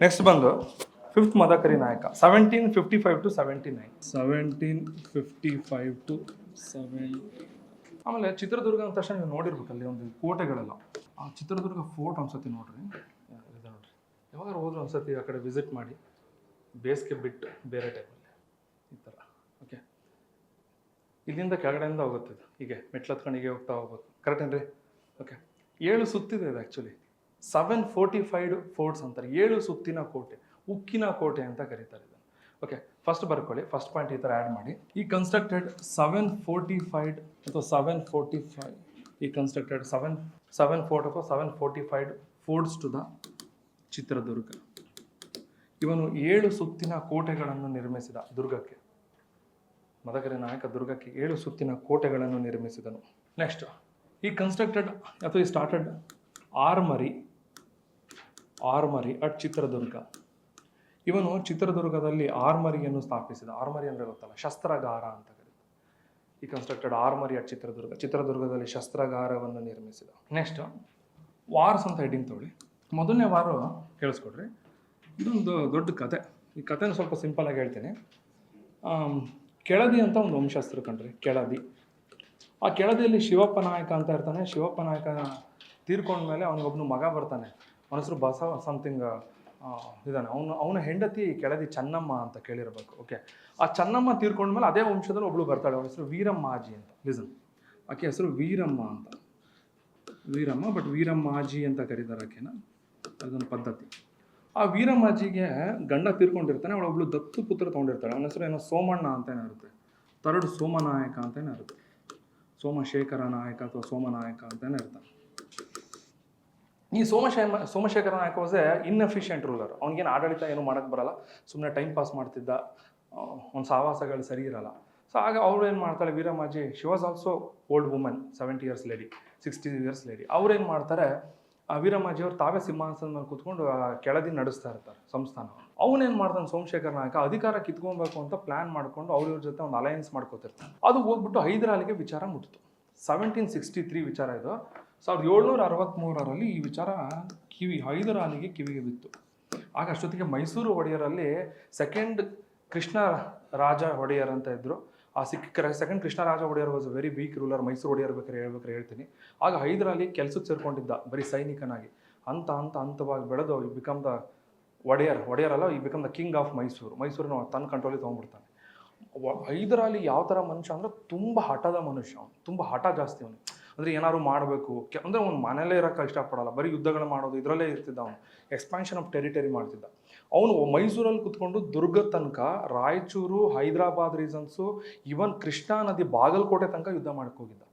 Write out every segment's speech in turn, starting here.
Next ಬಂದು fifth Madakari ನಾಯಕ 1755 to 79. 1755 to 7. ಆಮೇಲೆ ಚಿತ್ರದುರ್ಗ ಅಂದ ತಕ್ಷಣ ನೀವು ನೋಡಿರ್ಬೇಕಲ್ಲಿ ಒಂದು ಕೋಟೆಗಳೆಲ್ಲ. ಆ ಚಿತ್ರದುರ್ಗ ಫೋರ್ಟ್ ಒಂದ್ಸತಿ ನೋಡ್ರಿ, ಇದೆ ನೋಡ್ರಿ. ಯಾವಾಗ ಹೋದ್ರು ಒಂದ್ಸತಿ ಆ ಕಡೆ ವಿಸಿಟ್ ಮಾಡಿ, ಬೇಸಿಗೆ ಬಿಟ್ಟು ಬೇರೆ ಟೈಮಲ್ಲಿ ಈ ಥರ. ಓಕೆ, ಇಲ್ಲಿಂದ ಕೆಳಗಡೆಯಿಂದ ಹೋಗುತ್ತೆ ಇದು, ಹೀಗೆ ಮೆಟ್ಲು ಹತ್ಕೊಂಡು ಹೀಗೆ ಹೋಗ್ತಾ ಹೋಗ್ಬೇಕು. ಕರೆಕ್ಟ್ ಏನ್ರಿ? ಓಕೆ, 7 ಸುತ್ತಿದೆ ಇದು ಆ್ಯಕ್ಚುಲಿ. 7 ಫೋರ್ಟಿಫೈಡ್ ಫೋರ್ಟ್ಸ್ ಅಂತಾರೆ. 7 ಸುತ್ತಿನ ಕೋಟೆ, ಉಕ್ಕಿನ ಕೋಟೆ ಅಂತ ಕರೀತಾರೆ ಇದನ್ನು. ಓಕೆ, ಫಸ್ಟ್ ಬರ್ಕೊಳ್ಳಿ, ಫಸ್ಟ್ ಪಾಯಿಂಟ್ ಈ ಥರ ಆ್ಯಡ್ ಮಾಡಿ. ಈ ಕನ್ಸ್ಟ್ರಕ್ಟೆಡ್ 745 ಅಥವಾ 745, ಈ constructed 745 forts to the Chitradurga. ಇವನು 7 ಸುತ್ತಿನ ಕೋಟೆಗಳನ್ನು ನಿರ್ಮಿಸಿದ ದುರ್ಗಕ್ಕೆ. ಮದಕರಿ ನಾಯಕ ದುರ್ಗಕ್ಕೆ 7 ಸುತ್ತಿನ ಕೋಟೆಗಳನ್ನು ನಿರ್ಮಿಸಿದನು. ನೆಕ್ಸ್ಟ್, ಈ ಕನ್ಸ್ಟ್ರಕ್ಟೆಡ್ ಅಥವಾ ಈ ಸ್ಟಾರ್ಟೆಡ್ ಆರ್ಮರಿ ಅಟ್ ಚಿತ್ರದುರ್ಗ. ಇವನು ಚಿತ್ರದುರ್ಗದಲ್ಲಿ ಆರ್ಮರಿಯನ್ನು ಸ್ಥಾಪಿಸಿದ. ಆರ್ಮರಿ ಅಂದರೆ ಗೊತ್ತಲ್ಲ, ಶಸ್ತ್ರಾಗಾರ ಅಂತ ಕರೀತಾರೆ. ಈ ಕನ್ಸ್ಟ್ರಕ್ಟೆಡ್ ಆರ್ಮರಿ ಅಟ್ ಚಿತ್ರದುರ್ಗದಲ್ಲಿ ಶಸ್ತ್ರಾಗಾರವನ್ನು ನಿರ್ಮಿಸಿದ. ನೆಕ್ಸ್ಟ್, ವಾರ್ಸ್ ಅಂತ ಹೆಡ್ಡಿಂಗ್ ತೊಗೊಳ್ಳಿ. ಮೊದಲನೇ ವಾರ ಕೇಳಿಸ್ಕೊಡ್ರಿ, ಇದೊಂದು ದೊಡ್ಡ ಕತೆ. ಈ ಕಥೆನ ಸ್ವಲ್ಪ ಸಿಂಪಲ್ ಆಗಿ ಹೇಳ್ತೀನಿ. ಕೆಳದಿ ಅಂತ ಒಂದು ವಂಶಸ್ಥರು ಕಣ್ರಿ, ಕೆಳದಿ. ಆ ಕೆಳದಿಯಲ್ಲಿ ಶಿವಪ್ಪ ನಾಯಕ ಅಂತ ಇರ್ತಾನೆ. ಶಿವಪ್ಪ ನಾಯಕ ತೀರ್ಕೊಂಡ್ಮೇಲೆ ಅವನಿಗೊಬ್ಬನು ಮಗ ಬರ್ತಾನೆ, ಅವನ ಹೆಸರು ಬಸವ ಸಮಥಿಂಗ್ ಇದ್ದಾನೆ. ಅವನ ಹೆಂಡತಿ ಕೆಳದಿ ಚೆನ್ನಮ್ಮ ಅಂತ ಕೇಳಿರ್ಬೇಕು. ಓಕೆ, ಆ ಚೆನ್ನಮ್ಮ ತೀರ್ಕೊಂಡ್ಮೇಲೆ ಅದೇ ವಂಶದಲ್ಲಿ ಒಬ್ಳು ಬರ್ತಾಳೆ, ಅವಳ ಹೆಸರು ವೀರಮ್ಮಾಜಿ ಅಂತ. ಲಿಸನ್, ಆಕೆ ಹೆಸರು ವೀರಮ್ಮ ಅಂತ. ವೀರಮ್ಮ, ಬಟ್ ವೀರಮ್ಮಾಜಿ ಅಂತ ಕರೀತಾರೆ ಆಕೆನ, ಅದೊಂದು ಪದ್ಧತಿ. ಆ ವೀರಮ್ಮಾಜಿಗೆ ಗಂಡ ತೀರ್ಕೊಂಡಿರ್ತಾನೆ, ಅವಳೊಬ್ಳು ದತ್ತು ಪುತ್ರ ತೊಗೊಂಡಿರ್ತಾಳೆ. ಅವನ ಹೆಸರು ಏನೋ ಸೋಮಣ್ಣ ಅಂತಲೇ ಇರುತ್ತೆ. ಥರ್ಡ್ ಸೋಮನಾಯಕ ಅಂತಲೇ ಇರುತ್ತೆ. ಸೋಮಶೇಖರ ನಾಯಕ ಅಥವಾ ಸೋಮನಾಯಕ ಅಂತಲೇ ಇರ್ತಾನೆ. ಈ ಸೋಮಶೇಖರ ನಾಯಕ ವಾಸ್ ಎ ಇನ್ಎಫಿಷಿಯೆಂಟ್ ರೂಲರ್. ಅವ್ನಿಗೇನು ಆಡಳಿತ ಏನು ಮಾಡೋಕ್ಕೆ ಬರಲ್ಲ, ಸುಮ್ಮನೆ ಟೈಮ್ ಪಾಸ್ ಮಾಡ್ತಿದ್ದ, ಒಂದು ಸಹವಾಸಗಳು ಸರಿ ಇರಲ್ಲ. ಸೊ ಆಗ ಅವ್ರು ಏನು ಮಾಡ್ತಾಳೆ, Veerammaji, she was also old woman, 70 years lady, 60 years lady. ಅವ್ರೇನು ಮಾಡ್ತಾರೆ, ಆ ವೀರಮ್ಮಾಜಿ ಅವ್ರು ತಾವೇ ಸಿಂಹಾಸನದ ಮೇಲೆ ಕೂತ್ಕೊಂಡು ಕೆಳದಿ ನಡೆಸ್ತಾ ಇರ್ತಾರೆ ಸಂಸ್ಥಾನ. ಅವನೇನು ಮಾಡ್ತಾನೆ, ಸೋಮಶೇಖರ ನಾಯಕ ಅಧಿಕಾರ ಕಿತ್ಕೊಬೇಕು ಅಂತ ಪ್ಲಾನ್ ಮಾಡ್ಕೊಂಡು ಅವ್ರ ಜೊತೆ ಒಂದು ಅಲಯನ್ಸ್ ಮಾಡ್ಕೋತಿರ್ತಾನೆ. ಅದು ಹೋಗ್ಬಿಟ್ಟು ಹೈದರಾಲಿಗೆ ವಿಚಾರ ಮುಟ್ಟಿತು. 1763 ವಿಚಾರ ಇದು. 1763 ಈ ವಿಚಾರ ಹೈದರಾಲಿಗೆ ಕಿವಿಗೆ ಬಿತ್ತು. ಆಗ ಅಷ್ಟೊತ್ತಿಗೆ ಮೈಸೂರು ಒಡೆಯರಲ್ಲಿ ಸೆಕೆಂಡ್ ಕೃಷ್ಣ ರಾಜ ಒಡೆಯರ್ ಅಂತ ಇದ್ದರು. ಆ second Krishnaraja Wodeyar was very weak ruler. Mysuru Wodeyar ಬೇಕಾದ್ರೆ ಹೇಳ್ತೀನಿ. ಆಗ ಹೈದರಾಲಿ ಕೆಲಸಕ್ಕೆ ಸೇರ್ಕೊಂಡಿದ್ದ ಬರೀ ಸೈನಿಕನಾಗಿ. ಹಂತವಾಗಿ ಬೆಳೆದು ಈ ಬಿಕಮ್ ದ ಒಡೆಯರ್ ಅಲ್ಲ, ಈ ಬಿಕಮ್ ದ ಕಿಂಗ್ ಆಫ್ ಮೈಸೂರನ್ನ ತನ್ನ ಕಂಟ್ರೋಲಿಗೆ ತೊಗೊಂಡ್ಬಿಡ್ತಾನೆ. ಹೈದರಾಲಿ ಯಾವ ಥರ ಮನುಷ್ಯ ಅಂದರೆ ತುಂಬ ಹಠದ ಮನುಷ್ಯ. ಅವನು ತುಂಬ ಹಠ ಜಾಸ್ತಿ. ಅವನು ಅಂದರೆ ಏನಾದ್ರು ಮಾಡಬೇಕು ಅಂದರೆ ಅವ್ನು ಮನೇಲೇ ಇರೋಕ್ಕೆ ಇಷ್ಟಪಡಲ್ಲ, ಬರೀ ಯುದ್ಧಗಳು ಮಾಡೋದು ಇದರಲ್ಲೇ ಇರ್ತಿದ್ದ. ಅವನು ಎಕ್ಸ್ಪಾನ್ಷನ್ ಆಫ್ ಟೆರಿಟರಿ ಮಾಡ್ತಿದ್ದ. ಅವನು ಮೈಸೂರಲ್ಲಿ ಕುತ್ಕೊಂಡು ದುರ್ಗ ತನಕ, ರಾಯಚೂರು, ಹೈದರಾಬಾದ್ ರೀಸನ್ಸು, ಈವನ್ ಕೃಷ್ಣಾ ನದಿ, ಬಾಗಲಕೋಟೆ ತನಕ ಯುದ್ಧ ಹೋಗಿದ್ದ.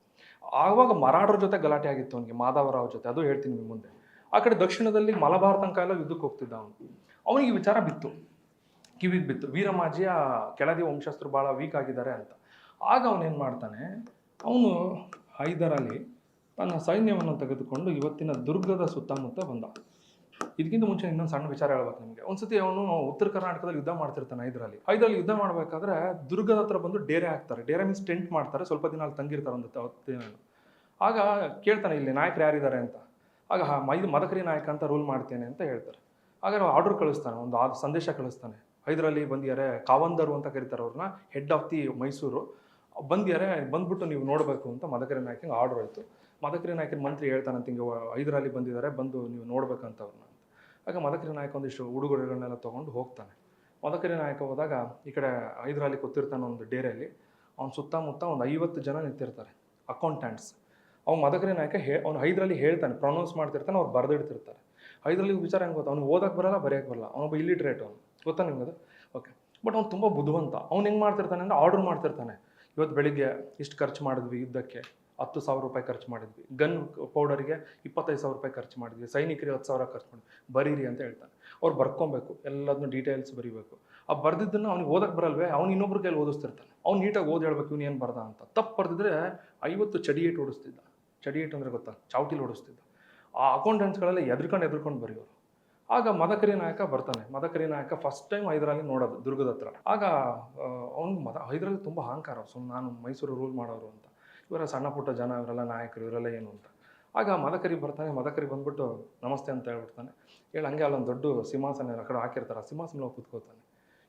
ಆವಾಗ ಮರಾಠರ ಜೊತೆ ಗಲಾಟೆ ಆಗಿತ್ತು ಅವನಿಗೆ, ಮಾಧವರಾವ್ ಜೊತೆ, ಅದು ಹೇಳ್ತೀನಿ ನಿಮ್ಗೆ ಮುಂದೆ. ಆ ಕಡೆ ದಕ್ಷಿಣದಲ್ಲಿ ಮಲಬಾರ್ ತನಕ ಎಲ್ಲ ಯುದ್ಧಕ್ಕೆ ಹೋಗ್ತಿದ್ದ ಅವನು. ಅವನಿಗೆ ಈ ವಿಚಾರ ಬಿತ್ತು, ಕಿವಿಗೆ ಬಿತ್ತು, ವೀರಮ್ಮಾಜಿಯ ಕೆಳದಿ ವಂಶಸ್ಥರು ಭಾಳ ವೀಕ್ ಆಗಿದ್ದಾರೆ ಅಂತ. ಆಗ ಅವನೇನು ಮಾಡ್ತಾನೆ, ಅವನು ಹೈದರಾಲಿ ತನ್ನ ಸೈನ್ಯವನ್ನು ತೆಗೆದುಕೊಂಡು ಇವತ್ತಿನ ದುರ್ಗದ ಸುತ್ತಮುತ್ತ ಬಂದ. ಇದಕ್ಕಿಂತ ಮುಂಚೆ ಇನ್ನೊಂದು ಸಣ್ಣ ವಿಚಾರ ಹೇಳ್ಬೇಕು ನಿಮಗೆ. ಒಂದ್ಸತಿ ಅವನು ಉತ್ತರ ಕರ್ನಾಟಕದಲ್ಲಿ ಯುದ್ಧ ಮಾಡ್ತಿರ್ತಾನೆ. ಹೈದರಾಲಿ ಯುದ್ಧ ಮಾಡಬೇಕಾದ್ರೆ ದುರ್ಗದ ಹತ್ರ ಬಂದು ಡೇರೆ ಹಾಕ್ತಾರೆ. ಡೇರೆ ಮೀನ್ಸ್ ಟೆಂಟ್ ಮಾಡ್ತಾರೆ, ಸ್ವಲ್ಪ ದಿನ ಅಲ್ಲಿ ತಂಗಿರ್ತಾರೆ ಒಂದು 10 ದಿನ. ಆಗ ಕೇಳ್ತಾನೆ, ಇಲ್ಲಿ ನಾಯಕರು ಯಾರಿದ್ದಾರೆ ಅಂತ. ಆಗ ಮದಕರಿ ನಾಯಕ ಅಂತ ರೂಲ್ ಮಾಡ್ತೇನೆ ಅಂತ ಹೇಳ್ತಾರೆ. ಆಗ ಆರ್ಡರ್ ಕಳಿಸ್ತಾನೆ, ಒಂದು ಸಂದೇಶ ಕಳಿಸ್ತಾನೆ. ಹೈದರಾಲಿ ಬಂದಿದ್ದಾರೆ, ಕಾವಂದರು ಅಂತ ಕರೀತಾರೆ ಅವ್ರನ್ನ, ಹೆಡ್ ಆಫ್ ದಿ ಮೈಸೂರು ಬಂದಿದ್ದಾರೆ, ಬಂದ್ಬಿಟ್ಟು ನೀವು ನೋಡಬೇಕು ಅಂತ ಮದಕರಿ ನಾಯಕಂಗೆ ಆರ್ಡರ್ ಆಯಿತು. ಮದಕರಿ ನಾಯಕನ ಮಂತ್ರಿ ಹೇಳ್ತಾನಂತ, ಹಿಂಗೆ ಹೈದರಾಲಿ ಬಂದಿದ್ದಾರೆ, ಬಂದು ನೀವು ನೋಡ್ಬೇಕಂತ ಅವ್ರನ್ನ ಅಂತ. ಆಗ ಮದಕರಿ ನಾಯಕ ಒಂದಿಷ್ಟು ಉಡುಗೊರೆಗಳನ್ನೆಲ್ಲ ತೊಗೊಂಡು ಹೋಗ್ತಾನೆ. ಮದಕರಿ ನಾಯಕ ಹೋದಾಗ ಈ ಕಡೆ ಹೈದರಾಲಿ ಕೂತಿರ್ತಾನೆ ಒಂದು ಡೇರೆಯಲ್ಲಿ. ಅವ್ನ ಸುತ್ತಮುತ್ತ ಒಂದು 50 ಜನ ನಿಂತಿರ್ತಾರೆ, ಅಕೌಂಟೆಂಟ್ಸ್. ಅವ್ನು ಮದಕರಿ ನಾಯಕ ಅವ್ನು ಹೈದರಾಲಿ ಹೇಳ್ತಾನೆ, ಪ್ರೊನೌನ್ಸ್ ಮಾಡ್ತಿರ್ತಾನೆ, ಅವ್ರು ಬರೆದಿಡ್ತಿರ್ತಾರೆ. ಹೈದರಾಲಿ ವಿಚಾರ ಹೆಂಗೆ ಗೊತ್ತಾ, ಅವ್ನು ಓದಕ್ಕೆ ಬರಲ್ಲ, ಬರೆಯೋಕ್ಕೆ ಬರಲ್ಲ, ಅವನೊಬ್ಬ ಇಲ್ಲಿಟ್ರೇಟ್. ಅವನು ಗೊತ್ತಾ ನಿಮ್ಗೆ ಅದು? ಓಕೆ, ಬಟ್ ಅವ್ನು ತುಂಬ ಬುದ್ಧಿವಂತ. ಅವ್ನು ಹೆಂಗೆ ಮಾಡ್ತಿರ್ತಾನೆ ಅಂದರೆ, ಆರ್ಡರ್ ಮಾಡ್ತಿರ್ತಾನೆ. ಇವತ್ತು ಬೆಳಿಗ್ಗೆ ಇಷ್ಟು ಖರ್ಚು ಮಾಡಿದ್ವಿ, ಯುದ್ಧಕ್ಕೆ 10,000 ರೂಪಾಯಿ ಖರ್ಚು ಮಾಡಿದ್ವಿ, ಗನ್ ಪೌಡರ್ಗೆ 25,000 ರೂಪಾಯಿ ಖರ್ಚು ಮಾಡಿದ್ವಿ, ಸೈನಿಕರಿಗೆ 10,000 ಖರ್ಚು ಮಾಡಿದ್ವಿ, ಬರೀರಿ ಅಂತ ಹೇಳ್ತಾನೆ. ಅವ್ರು ಬರ್ಕೊಬೇಕು, ಎಲ್ಲದನ್ನು ಡೀಟೇಲ್ಸ್ ಬರೀಬೇಕು. ಆ ಬರ್ದಿದ್ದನ್ನು ಅವ್ನಿಗೆ ಓದಕ್ಕೆ ಬರಲ್ವೇ, ಅವ್ನು ಇನ್ನೊಬ್ರ ಕೈಲಿ ಓದಿಸ್ತಿರ್ತಾನೆ. ಅವ್ನು ನೀಟಾಗಿ ಓದಿ ಹೇಳ್ಬೇಕು, ಇವ್ನು ಏನು ಬರ್ದ ಅಂತ. ತಪ್ಪು ಬರ್ದಿದ್ರೆ 50 ಚಡಿಯೇಟ್ ಓಡಿಸ್ತಿದ್ದ. ಚಡಿಯೇಟ್ ಅಂದರೆ ಗೊತ್ತಾ, ಚಾವಟಿಲಿ ಓಡಿಸ್ತಿದ್ದ. ಆ ಅಕೌಂಟೆಂಟ್ಸ್ಗಳೆಲ್ಲ ಎದ್ಕೊಂಡು ಬರೆಯೋರು. ಆಗ ಮದಕರಿ ನಾಯಕ ಬರ್ತಾನೆ. ಮದಕರಿ ನಾಯಕ ಫಸ್ಟ್ ಟೈಮ್ ಹೈದರಾಲಿ ನೋಡೋದು ದುರ್ಗದ ಹತ್ರ. ಆಗ ಅವ್ನು ಹೈದರಾಲಿ ತುಂಬ ಅಹಂಕಾರ, ನಾನು ಮೈಸೂರು ರೂಲ್ ಮಾಡೋರು ಅಂತ. ಇವರ ಸಣ್ಣ ಪುಟ್ಟ ಜನ, ಇವರೆಲ್ಲ ನಾಯಕರು, ಇವರೆಲ್ಲ ಏನು ಅಂತ. ಆಗ ಮದಕರಿ ಬರ್ತಾನೆ, ಮದಕರಿ ಬಂದ್ಬಿಟ್ಟು ನಮಸ್ತೆ ಅಂತ ಹೇಳ್ಬಿಡ್ತಾನೆ. ಹೇಳಿ ಹಂಗೆ ಅಲ್ಲೊಂದು ದೊಡ್ಡ ಸಿಂಹಾಸನ ಆ ಕಡೆ ಹಾಕಿರ್ತಾರೆ, ಆ ಸಿಂಹಾಸನ ಕೂತ್ಕೋತಾನೆ.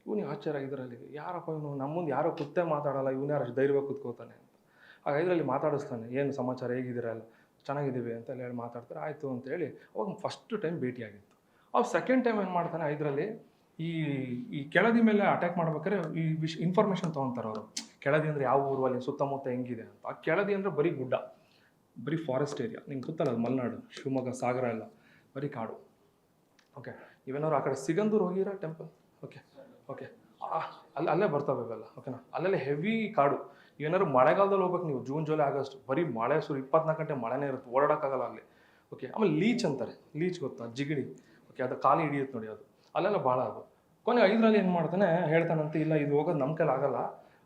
ಇವನಿಗೆ ಆಶ್ಚರ್ಯ ಇದರಲ್ಲಿ, ಯಾರಪ್ಪ ಇವನು ನಮ್ಮ ಮುಂದೆ ಯಾರೋ ಕುತ್ತೇ ಮಾತಾಡಲ್ಲ, ಇವನು ಯಾರು ಅಷ್ಟು ಧೈರ್ಯವಾಗಿ ಕೂತ್ಕೋತಾನೆ ಅಂತ. ಆಗ ಇದರಲ್ಲಿ ಮಾತಾಡಿಸ್ತಾನೆ, ಏನು ಸಮಾಚಾರ, ಹೇಗಿದ್ದೀರಾ ಎಲ್ಲ, ಚೆನ್ನಾಗಿದ್ದೀವಿ ಅಂತ ಹೇಳಿ ಮಾತಾಡ್ತಾರೆ. ಆಯಿತು ಅಂತೇಳಿ ಅವಾಗ ಫಸ್ಟ್ ಟೈಮ್ ಭೇಟಿಯಾಗಿತ್ತು. ಅವಾಗ ಸೆಕೆಂಡ್ ಟೈಮ್ ಏನು ಮಾಡ್ತಾನೆ, ಇದರಲ್ಲಿ ಈ ಈ ಕೆಳದಿ ಮೇಲೆ ಅಟ್ಯಾಕ್ ಮಾಡ್ಬೇಕಾದ್ರೆ ಈ ಇನ್ಫಾರ್ಮೇಷನ್ ತೊಗೊತಾರೆ ಅವರು. ಕೆಳದಿ ಅಂದರೆ ಯಾವ ಊರು, ಅಲ್ಲಿ ಸುತ್ತಮುತ್ತ ಹೆಂಗಿದೆ ಅಂತ. ಆ ಕೆಳದಿ ಅಂದರೆ ಬರೀ ಗುಡ್ಡ, ಬರೀ ಫಾರೆಸ್ಟ್ ಏರಿಯಾ, ನಿಂಗೆ ಗೊತ್ತಲ್ಲ ಅದು ಮಲೆನಾಡು, ಶಿವಮೊಗ್ಗ ಸಾಗರ ಎಲ್ಲ ಬರೀ ಕಾಡು. ಓಕೆ, ಇವೇನಾದ್ರು ಆ ಕಡೆ ಸಿಗಂದೂರು ಹೋಗಿರಾ ಟೆಂಪಲ್? ಓಕೆ ಓಕೆ, ಅಲ್ಲೇ ಬರ್ತವೆ ಇವೆಲ್ಲ. ಓಕೆನಾ, ಅಲ್ಲೆಲ್ಲ ಹೆವಿ ಕಾಡು. ಏನಾದ್ರು ಮಳೆಗಾಲದಲ್ಲಿ ಹೋಗ್ಬೇಕು ನೀವು, ಜೂನ್ ಜುಲೈ ಆಗಸ್ಟ್, ಬರೀ ಮಳೆ 24 ಗಂಟೆ ಮಳೆನೇ ಇರುತ್ತೆ, ಓಡಾಡೋಕ್ಕಾಗಲ್ಲ ಅಲ್ಲಿ. ಓಕೆ, ಆಮೇಲೆ ಲೀಚ್ ಅಂತಾರೆ, ಲೀಚ್ ಗೊತ್ತಾ, ಜಿಗಣಿ. ಓಕೆ, ಅದು ಖಾಲಿ ಹಿಡಿಯುತ್ತೆ ನೋಡಿ, ಅದು ಅಲ್ಲೆಲ್ಲ ಭಾಳ ಅದು. ಕೊನೆ 5ರಲ್ಲಿ ಏನು ಮಾಡ್ತಾನೆ, ಹೇಳ್ತಾನಂತೆ, ಇಲ್ಲ ಇದು ಹೋಗೋದು ನಮ್ಮ ಕೈಲಿ ಆಗಲ್ಲ,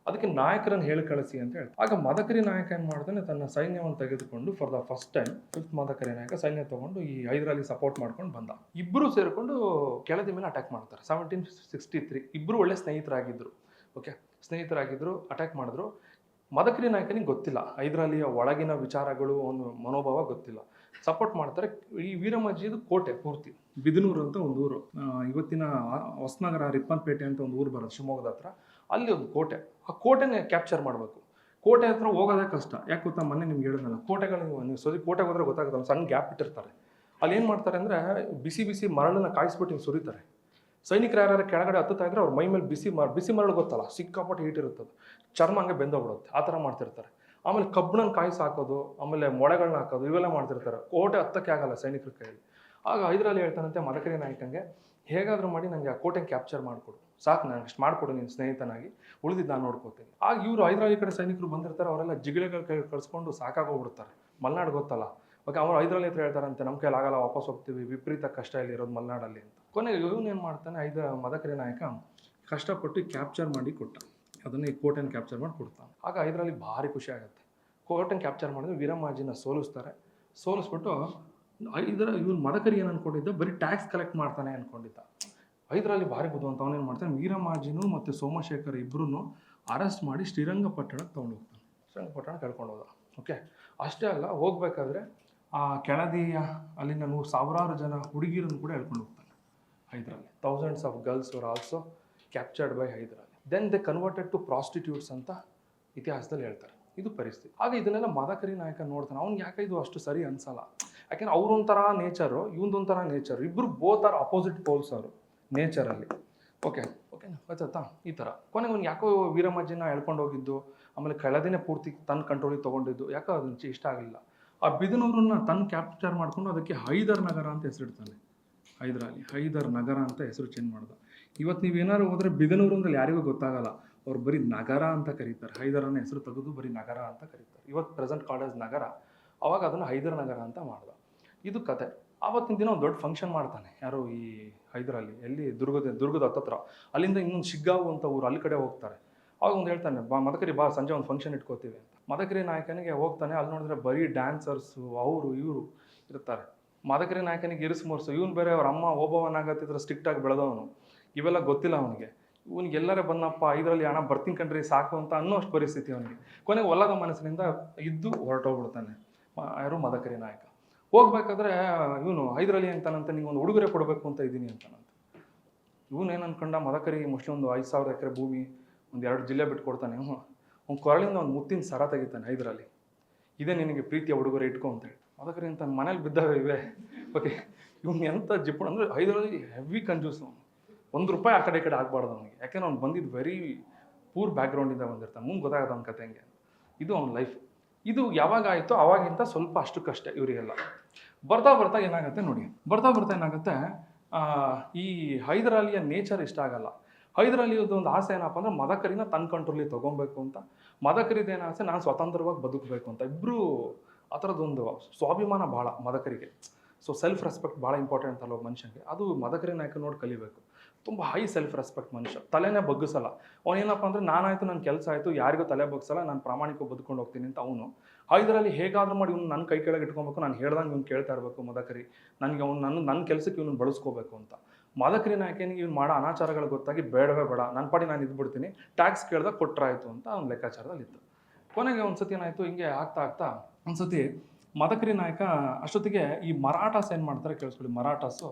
ಅದಕ್ಕೆ ನಾಯಕರನ್ನು ಹೇಳಿ ಕಳಿಸಿ ಅಂತ ಹೇಳ್ತಾರೆ. ಆಗ ಮದಕರಿ ನಾಯಕ ಏನು ಮಾಡ್ತಾನೆ, ತನ್ನ ಸೈನ್ಯವನ್ನು ತೆಗೆದುಕೊಂಡು for the first time 5th Madakari ನಾಯಕ ಸೈನ್ಯ ತೊಗೊಂಡು ಈ 5ರಲ್ಲಿ ಸಪೋರ್ಟ್ ಮಾಡ್ಕೊಂಡು ಬಂದ. ಇಬ್ಬರು ಸೇರಿಕೊಂಡು ಕೆಳದಿ ಮೇಲೆ ಅಟ್ಯಾಕ್ ಮಾಡ್ತಾರೆ. 1763 ಇಬ್ಬರು ಒಳ್ಳೆ ಸ್ನೇಹಿತರಾಗಿದ್ದರು. ಓಕೆ, ಸ್ನೇಹಿತರಾಗಿದ್ದರು, ಅಟ್ಯಾಕ್ ಮಾಡಿದ್ರು. ಮದಕರಿ ನಾಯಕನಿಗೆ ಗೊತ್ತಿಲ್ಲ 5ರಲ್ಲಿಯ ಒಳಗಿನ ವಿಚಾರಗಳು, ಒಂದು ಮನೋಭಾವ ಗೊತ್ತಿಲ್ಲ. ಸಪೋರ್ಟ್ ಮಾಡ್ತಾರೆ. ಈ ವೀರಮಜ್ಜಿದು ಕೋಟೆ ಪೂರ್ತಿ, ಬಿದನೂರು ಅಂತ ಒಂದು ಊರು, ಇವತ್ತಿನ ಹೊಸನಗರ ರಿಪ್ಪನ್ಪೇಟೆ ಅಂತ ಒಂದು ಊರು ಬರೋದು ಶಿವಮೊಗ್ಗದ ಹತ್ರ, ಅಲ್ಲಿ ಒಂದು ಕೋಟೆ. ಆ ಕೋಟೆನೇ ಕ್ಯಾಪ್ಚರ್ ಮಾಡಬೇಕು. ಕೋಟೆ ಹತ್ರ ಹೋಗೋದೇ ಕಷ್ಟ. ಯಾಕೆ ಗೊತ್ತಾ, ಮೊನ್ನೆ ನಿಮ್ಗೆ ಹೇಳಿದ್ನಲ್ಲ, ಕೋಟೆಗಳು ನೀವು ಕೋಟೆಗೆ ಹೋದ್ರೆ ಗೊತ್ತಾಗುತ್ತೆ, ಒಂದು ಸಣ್ಣ ಗ್ಯಾಪ್ ಇಟ್ಟಿರ್ತಾರೆ. ಅಲ್ಲಿ ಏನು ಮಾಡ್ತಾರೆ ಅಂದರೆ, ಬಿಸಿ ಬಿಸಿ ಮರಳನ್ನ ಕಾಯಿಸ್ಬಿಟ್ಟು ಹಿಂಗೆ ಸುರಿತಾರೆ. ಸೈನಿಕರು ಯಾರು ಕೆಳಗಡೆ ಹತ್ತುತ್ತಾ ಇದ್ರೆ ಅವ್ರ ಮೈ ಮೇಲೆ ಬಿಸಿ ಮರಳು ಗೊತ್ತಲ್ಲ, ಸಿಕ್ಕಾಪಟ್ಟೆ ಹೀಟ್ ಇರುತ್ತದೆ, ಚರ್ಮ ಹಂಗೆ ಬೆಂದೋಗ್ಬಿಡುತ್ತೆ, ಆ ಥರ ಮಾಡ್ತಿರ್ತಾರೆ. ಆಮೇಲೆ ಕಬ್ಬಣನ ಕಾಯಿಸಿ ಹಾಕೋದು, ಆಮೇಲೆ ಮೊಳೆಗಳನ್ನ ಹಾಕೋದು, ಇವೆಲ್ಲ ಮಾಡ್ತಿರ್ತಾರೆ. ಕೋಟೆ ಹತ್ತಕ್ಕೆ ಆಗಲ್ಲ ಸೈನಿಕರ ಕೈಯಲ್ಲಿ. ಆಗ 5ರಲ್ಲಿ ಹೇಳ್ತಾನಂತೆ ಮದಕರಿ ನಾಯಕಂಗೆ, ಹೇಗಾದರೂ ಮಾಡಿ ನನಗೆ ಆ ಕೋಟೆನ ಕ್ಯಾಪ್ಚರ್ ಮಾಡಿಕೊಡು, ಸಾಕು, ನಾನು ಇಷ್ಟು ಮಾಡಿಕೊಡು ನೀನು ಸ್ನೇಹಿತನಾಗಿ, ಉಳಿದಿದ್ದು ನಾನು ನೋಡ್ಕೋತೀನಿ. ಆಗ ಇವರು 5ರಲ್ಲಿ ಕಡೆ ಸೈನಿಕರು ಬಂದಿರ್ತಾರೆ, ಅವರೆಲ್ಲ ಜಿಗಿಳೆಗಳ ಕೈ ಕಳಿಸ್ಕೊಂಡು ಸಾಕಾಗೋಗ್ಬಿಡ್ತಾರೆ. ಮಲೆನಾಡು ಗೊತ್ತಲ್ಲ. ಓಕೆ, ಅವರು 5ರಲ್ಲಿ ಹತ್ರ ಹೇಳ್ತಾರಂತೆ, ನಮ್ಮ ಕೈಲಿ ಆಗಲ್ಲ, ವಾಪಸ್ ಹೋಗ್ತೀವಿ, ವಿಪರೀತ ಕಷ್ಟ ಇಲ್ಲಿ ಇರೋದು ಮಲೆನಾಡಲ್ಲಿ ಅಂತ. ಕೊನೆಗೆ ಇವನು ಏನು ಮಾಡ್ತಾನೆ, ಮದಕರಿ ನಾಯಕ ಕಷ್ಟಪಟ್ಟು ಕ್ಯಾಪ್ಚರ್ ಮಾಡಿ ಕೊಟ್ಟ, ಅದನ್ನು ಈ ಕೋಟೆನ ಕ್ಯಾಪ್ಚರ್ ಮಾಡಿ ಕೊಡ್ತಾನೆ. ಆಗ 5ರಲ್ಲಿ ಭಾರಿ ಖುಷಿ ಆಗುತ್ತೆ. ಕೋಟೆನ ಕ್ಯಾಪ್ಚರ್ ಮಾಡಿದ್ರೆ ವೀರಮ್ಮಾಜಿನ ಸೋಲಿಸ್ತಾರೆ. ಸೋಲಿಸ್ಬಿಟ್ಟು ಇವನು ಮದಕರಿ ಏನು ಅಂದ್ಕೊಂಡಿದ್ದ, ಬರೀ ಟ್ಯಾಕ್ಸ್ ಕಲೆಕ್ಟ್ ಮಾಡ್ತಾನೆ ಅಂದ್ಕೊಂಡಿದ್ದ. 5ರಲ್ಲಿ ಭಾರಿ ಬುದ್ಧಿವಂತ, ಅವನೇನು ಮಾಡ್ತಾನೆ, ವೀರಮ್ಮಾಜಿನೂ ಮತ್ತು ಸೋಮಶೇಖರ್ ಇಬ್ಬರೂ ಅರೆಸ್ಟ್ ಮಾಡಿ ಶ್ರೀರಂಗಪಟ್ಟಣಕ್ಕೆ ತೊಗೊಂಡು ಹೋಗ್ತಾನೆ. ಶ್ರೀರಂಗಪಟ್ಟಣ ಕಳ್ಕೊಂಡು ಹೋದ. ಓಕೆ, ಅಷ್ಟೇ ಅಲ್ಲ, ಹೋಗ್ಬೇಕಾದ್ರೆ ಆ ಕೆಳದಿಯ ಅಲ್ಲಿನ ಸಾವಿರಾರು ಜನ ಹುಡುಗಿರನ್ನು ಕೂಡ ಹೇಳ್ಕೊಂಡು ಹೋಗ್ತಾನೆ 5ರಲ್ಲಿ. Thousands of girls were also captured by 5ರಲ್ಲಿ. Then they converted to prostitutes ಅಂತ ಇತಿಹಾಸದಲ್ಲಿ ಹೇಳ್ತಾರೆ. ಇದು ಪರಿಸ್ಥಿತಿ. ಆಗ ಇದನ್ನೆಲ್ಲ ಮದಕರಿ ನಾಯಕ ನೋಡ್ತಾನೆ. ಅವ್ನಿಗೆ ಯಾಕೆ ಇದು ಅಷ್ಟು ಸರಿ ಅನ್ಸಲ್ಲ, ಯಾಕೆಂದ್ರೆ ಅವ್ರೊಂಥರ ನೇಚರು, ಇವನದೊಂಥರ ನೇಚರ್, ಇಬ್ಬರು ಬೋತ್ ಆರ್ ಅಪೋಸಿಟ್ ಪೋಲ್ಸ್ ಅವರು ನೇಚರಲ್ಲಿ. ಓಕೆನಾ, ಗೊತ್ತಾ ಈ ಥರ. ಕೊನೆಗೆ ಅವ್ನು ಯಾಕೋ ವೀರಮಜ್ಜಿನ ಹೇಳ್ಕೊಂಡು ಹೋಗಿದ್ದು, ಆಮೇಲೆ ಕೆಳದಿನೇ ಪೂರ್ತಿ ತನ್ನ ಕಂಟ್ರೋಲಿಗೆ ತೊಗೊಂಡಿದ್ದು, ಯಾಕೋ ಅದನ್ನ ಇಷ್ಟ ಆಗಲಿಲ್ಲ. ಆ ಬಿದನೂರನ್ನ ತನ್ನ ಕ್ಯಾಪ್ಚರ್ ಮಾಡಿಕೊಂಡು ಅದಕ್ಕೆ ಹೈದರ್ ನಗರ ಅಂತ ಹೆಸರಿಡ್ತಾನೆ. 5ರಲ್ಲಿ ಹೈದರ್ ನಗರ ಅಂತ ಹೆಸರು ಚೇಂಜ್ ಮಾಡ್ದ. ಇವತ್ತು ನೀವು ಏನಾದ್ರು ಹೋದರೆ ಬಿದನೂರು ಅಂದ್ರೆ ಯಾರಿಗೂ ಗೊತ್ತಾಗಲ್ಲ, ಅವ್ರು ಬರೀ ನಗರ ಅಂತ ಕರೀತಾರೆ. ಹೈದರನ್ನ ಹೆಸರು ತೆಗೆದು ಬರೀ ನಗರ ಅಂತ ಕರೀತಾರೆ. ಇವತ್ತು ಪ್ರೆಸೆಂಟ್ ಕಾಲೇಜ್ ನಗರ, ಅವಾಗ ಅದನ್ನು ಹೈದರ್ ನಗರ ಅಂತ ಮಾಡ್ದ. ಇದು ಕತೆ. ಆವತ್ತಿನ ದಿನ ಒಂದು ದೊಡ್ಡ ಫಂಕ್ಷನ್ ಮಾಡ್ತಾನೆ ಯಾರು, ಈ 5ರಲ್ಲಿ, ಎಲ್ಲಿ ದುರ್ಗದ ಹತ್ತತ್ರ. ಅಲ್ಲಿಂದ ಇನ್ನೊಂದು ಶಿಗ್ಗಾವು ಅಂತ ಊರು, ಅಲ್ಲಿ ಕಡೆ ಹೋಗ್ತಾರೆ. ಅವಾಗ ಒಂದು ಹೇಳ್ತಾನೆ, ಮದಕರಿ ಬಾ, ಸಂಜೆ ಒಂದು ಫಂಕ್ಷನ್ ಇಟ್ಕೋತೀವಿ ಅಂತ. ಮದಕರಿ ನಾಯಕನಿಗೆ ಹೋಗ್ತಾನೆ. ಅಲ್ಲಿ ನೋಡಿದ್ರೆ ಬರೀ ಡ್ಯಾನ್ಸರ್ಸು, ಅವರು ಇವರು ಇರ್ತಾರೆ. ಮದಕರಿ ನಾಯಕನಿಗೆ ಇರಿಸು ಮುರ್ಸು, ಇವನು ಬೇರೆ ಅವ್ರ ಅಮ್ಮ ಓಬವ್ವನಾಗತ್ತಿದ್ರೆ ಸ್ಟ್ರಿಕ್ಟಾಗಿ ಬೆಳೆದವನು, ಇವೆಲ್ಲ ಗೊತ್ತಿಲ್ಲ ಅವನಿಗೆ. ಇವನಿಗೆ ಎಲ್ಲರೇ ಬಂದಪ್ಪ 5ರಲ್ಲಿ ಹಣ ಬರ್ತೀನಿ ಕಣ್ರಿ ಸಾಕು ಅಂತ ಅನ್ನೋ ಅಷ್ಟು ಪರಿಸ್ಥಿತಿ ಅವನಿಗೆ. ಕೊನೆಗೆ ಒಲ್ಲದ ಮನಸ್ಸಿನಿಂದ ಇದ್ದು ಹೊರಟೋಗ್ಬಿಡ್ತಾನೆ ಯಾರು, ಮದಕರಿ ನಾಯಕ. ಹೋಗ್ಬೇಕಾದ್ರೆ ಇವನು 5ರಲ್ಲಿ ಅಂತಾನಂತೆ, ನಿಂಗೆ ಒಂದು ಉಡುಗೊರೆ ಕೊಡಬೇಕು ಅಂತ ಇದ್ದೀನಿ ಅಂತಾನಂತೆ. ಇವನೇನು ಅನ್ಕೊಂಡ, ಮದಕರಿ ಮೋಸ್ಟ್ಲಿ ಒಂದು 5,000 ಎಕರೆ ಭೂಮಿ, ಒಂದು 2 ಜಿಲ್ಲೆ ಬಿಟ್ಟು ಕೊಡ್ತಾನೆ. ಅವ್ನು ಕೊರಳಿಂದ ಒಂದು ಮುತ್ತಿನ ಸರ ತೆಗಿತಾನೆ 5ರಲ್ಲಿ. ಇದೇ ನಿನಗೆ ಪ್ರೀತಿಯ ಉಡುಗೊರೆ ಇಟ್ಕೊ ಅಂತೇಳಿ. ಮದಕರಿ ಅಂತ ಮನೇಲಿ ಬಿದ್ದಾವೆ ಇವೆ. ಓಕೆ, ಇವ್ನು ಎಂಥ ಜಿಪ್ಪಣ ಅಂದರೆ 5ರಲ್ಲಿ ಹೆವಿ ಕಂಜೂಸ್. ಅವನು ₹1 ಆ ಕಡೆ ಈ ಕಡೆ ಆಗಬಾರ್ದು ಅವನಿಗೆ, ಯಾಕೆಂದ್ರೆ ಅವ್ನು ಬಂದಿದ್ದು ವೆರಿ ಪೂರ್ ಬ್ಯಾಕ್ಗ್ರೌಂಡಿಂದ ಬಂದಿರ್ತಾನೆ. ಮುಂದೆ ಗೊತ್ತಾಗತ್ತೆ ಅವ್ನ ಕತೆ ಹೆಂಗೆ. ಇದು ಅವ್ನ ಲೈಫ್. ಇದು ಯಾವಾಗ ಆಯಿತು ಅವಾಗಿಂತ ಸ್ವಲ್ಪ ಅಷ್ಟಕ್ಕಷ್ಟೇ ಇವರಿಗೆಲ್ಲ. ಬರ್ತಾ ಏನಾಗುತ್ತೆ ನೋಡಿ, ಬರ್ತಾ ಏನಾಗುತ್ತೆ, ಈ 5ರಲ್ಲಿಯ ನೇಚರ್ ಇಷ್ಟ ಆಗಲ್ಲ. 5ರಲ್ಲಿ ಒಂದು ಆಸೆ ಏನಪ್ಪ ಅಂದರೆ ಮದಕರಿನ ತನ್ನ ಕಂಟ್ರೋಲಿಗೆ ತೊಗೊಬೇಕು ಅಂತ. ಮದಕರಿದೇನು ಆಸೆ, ನಾನು ಸ್ವತಂತ್ರವಾಗಿ ಬದುಕಬೇಕು ಅಂತ. ಇಬ್ಬರು ಆ ಥರದ್ದೊಂದು ಸ್ವಾಭಿಮಾನ ಭಾಳ ಮದಕರಿಗೆ. ಸೊ ಸೆಲ್ಫ್ ರೆಸ್ಪೆಕ್ಟ್ ಭಾಳ ಇಂಪಾರ್ಟೆಂಟ್ ಅಲ್ಲ ಮನುಷ್ಯನಿಗೆ. ಅದು ಮದಕರಿ ನಾಯಕ ನೋಡಿ ಕಲಿಬೇಕು. ತುಂಬ ಹೈ ಸೆಲ್ಫ್ ರೆಸ್ಪೆಕ್ಟ್ ಮನುಷ್ಯ, ತಲೆನೇ ಬಗ್ಗಿಸಲ್ಲ. ಅವನೇನಪ್ಪ ಅಂದರೆ ನಾನಾಯಿತು, ನನ್ನ ಕೆಲಸ ಆಯಿತು, ಯಾರಿಗೂ ತಲೆ ಬಗ್ಸಲ್ಲ, ನಾನು ಪ್ರಾಮಾಣಿಕ ಬದುಕೊಂಡು ಹೋಗ್ತೀನಿ ಅಂತ ಅವನು. 5ರಲ್ಲಿ ಹೇಗಾದರೂ ಮಾಡಿ ಇವ್ನು ನನ್ನ ಕೈ ಕೆಳಗೆ ಇಟ್ಕೊಬೇಕು, ನಾನು ಹೇಳ್ದಂಗೆ ಇವ್ನು ಕೇಳ್ತಾ ಇರಬೇಕು ಮದಕರಿ, ನನಗೆ ಅವ್ನು ನನ್ನ ಕೆಲಸಕ್ಕೆ ಇವನು ಬಳಸ್ಕೋಬೇಕು ಅಂತ. ಮದಕರಿ ನಾಯಕನಿಗೆ ಇವ್ನು ಮಾಡೋ ಅನಾಚಾರಗಳು ಗೊತ್ತಾಗಿ ಬೇಡವೇ ಬೇಡ, ನನ್ನ ಪಾಡಿ ನಾನು ಇದ್ಬಿಡ್ತೀನಿ, ಟ್ಯಾಕ್ಸ್ ಕೇಳ್ದಾಗ ಕೊಟ್ಟರಾಯಿತು ಅಂತ ಅವ್ನು ಲೆಕ್ಕಾಚಾರದಲ್ಲಿ ಇತ್ತು. ಕೊನೆಗೆ ಒಂದು ಸತಿ ಏನಾಯಿತು, ಹಿಂಗೆ ಆಗ್ತಾ ಒಂದ್ಸತಿ ಮದಕರಿ ನಾಯಕ ಅಷ್ಟೊತ್ತಿಗೆ ಈ ಮರಾಠಾಸ್ ಏನು ಮಾಡ್ತಾರೆ ಕೇಳಿಸ್ಕೊಳ್ಳಿ, ಮರಾಠಾಸು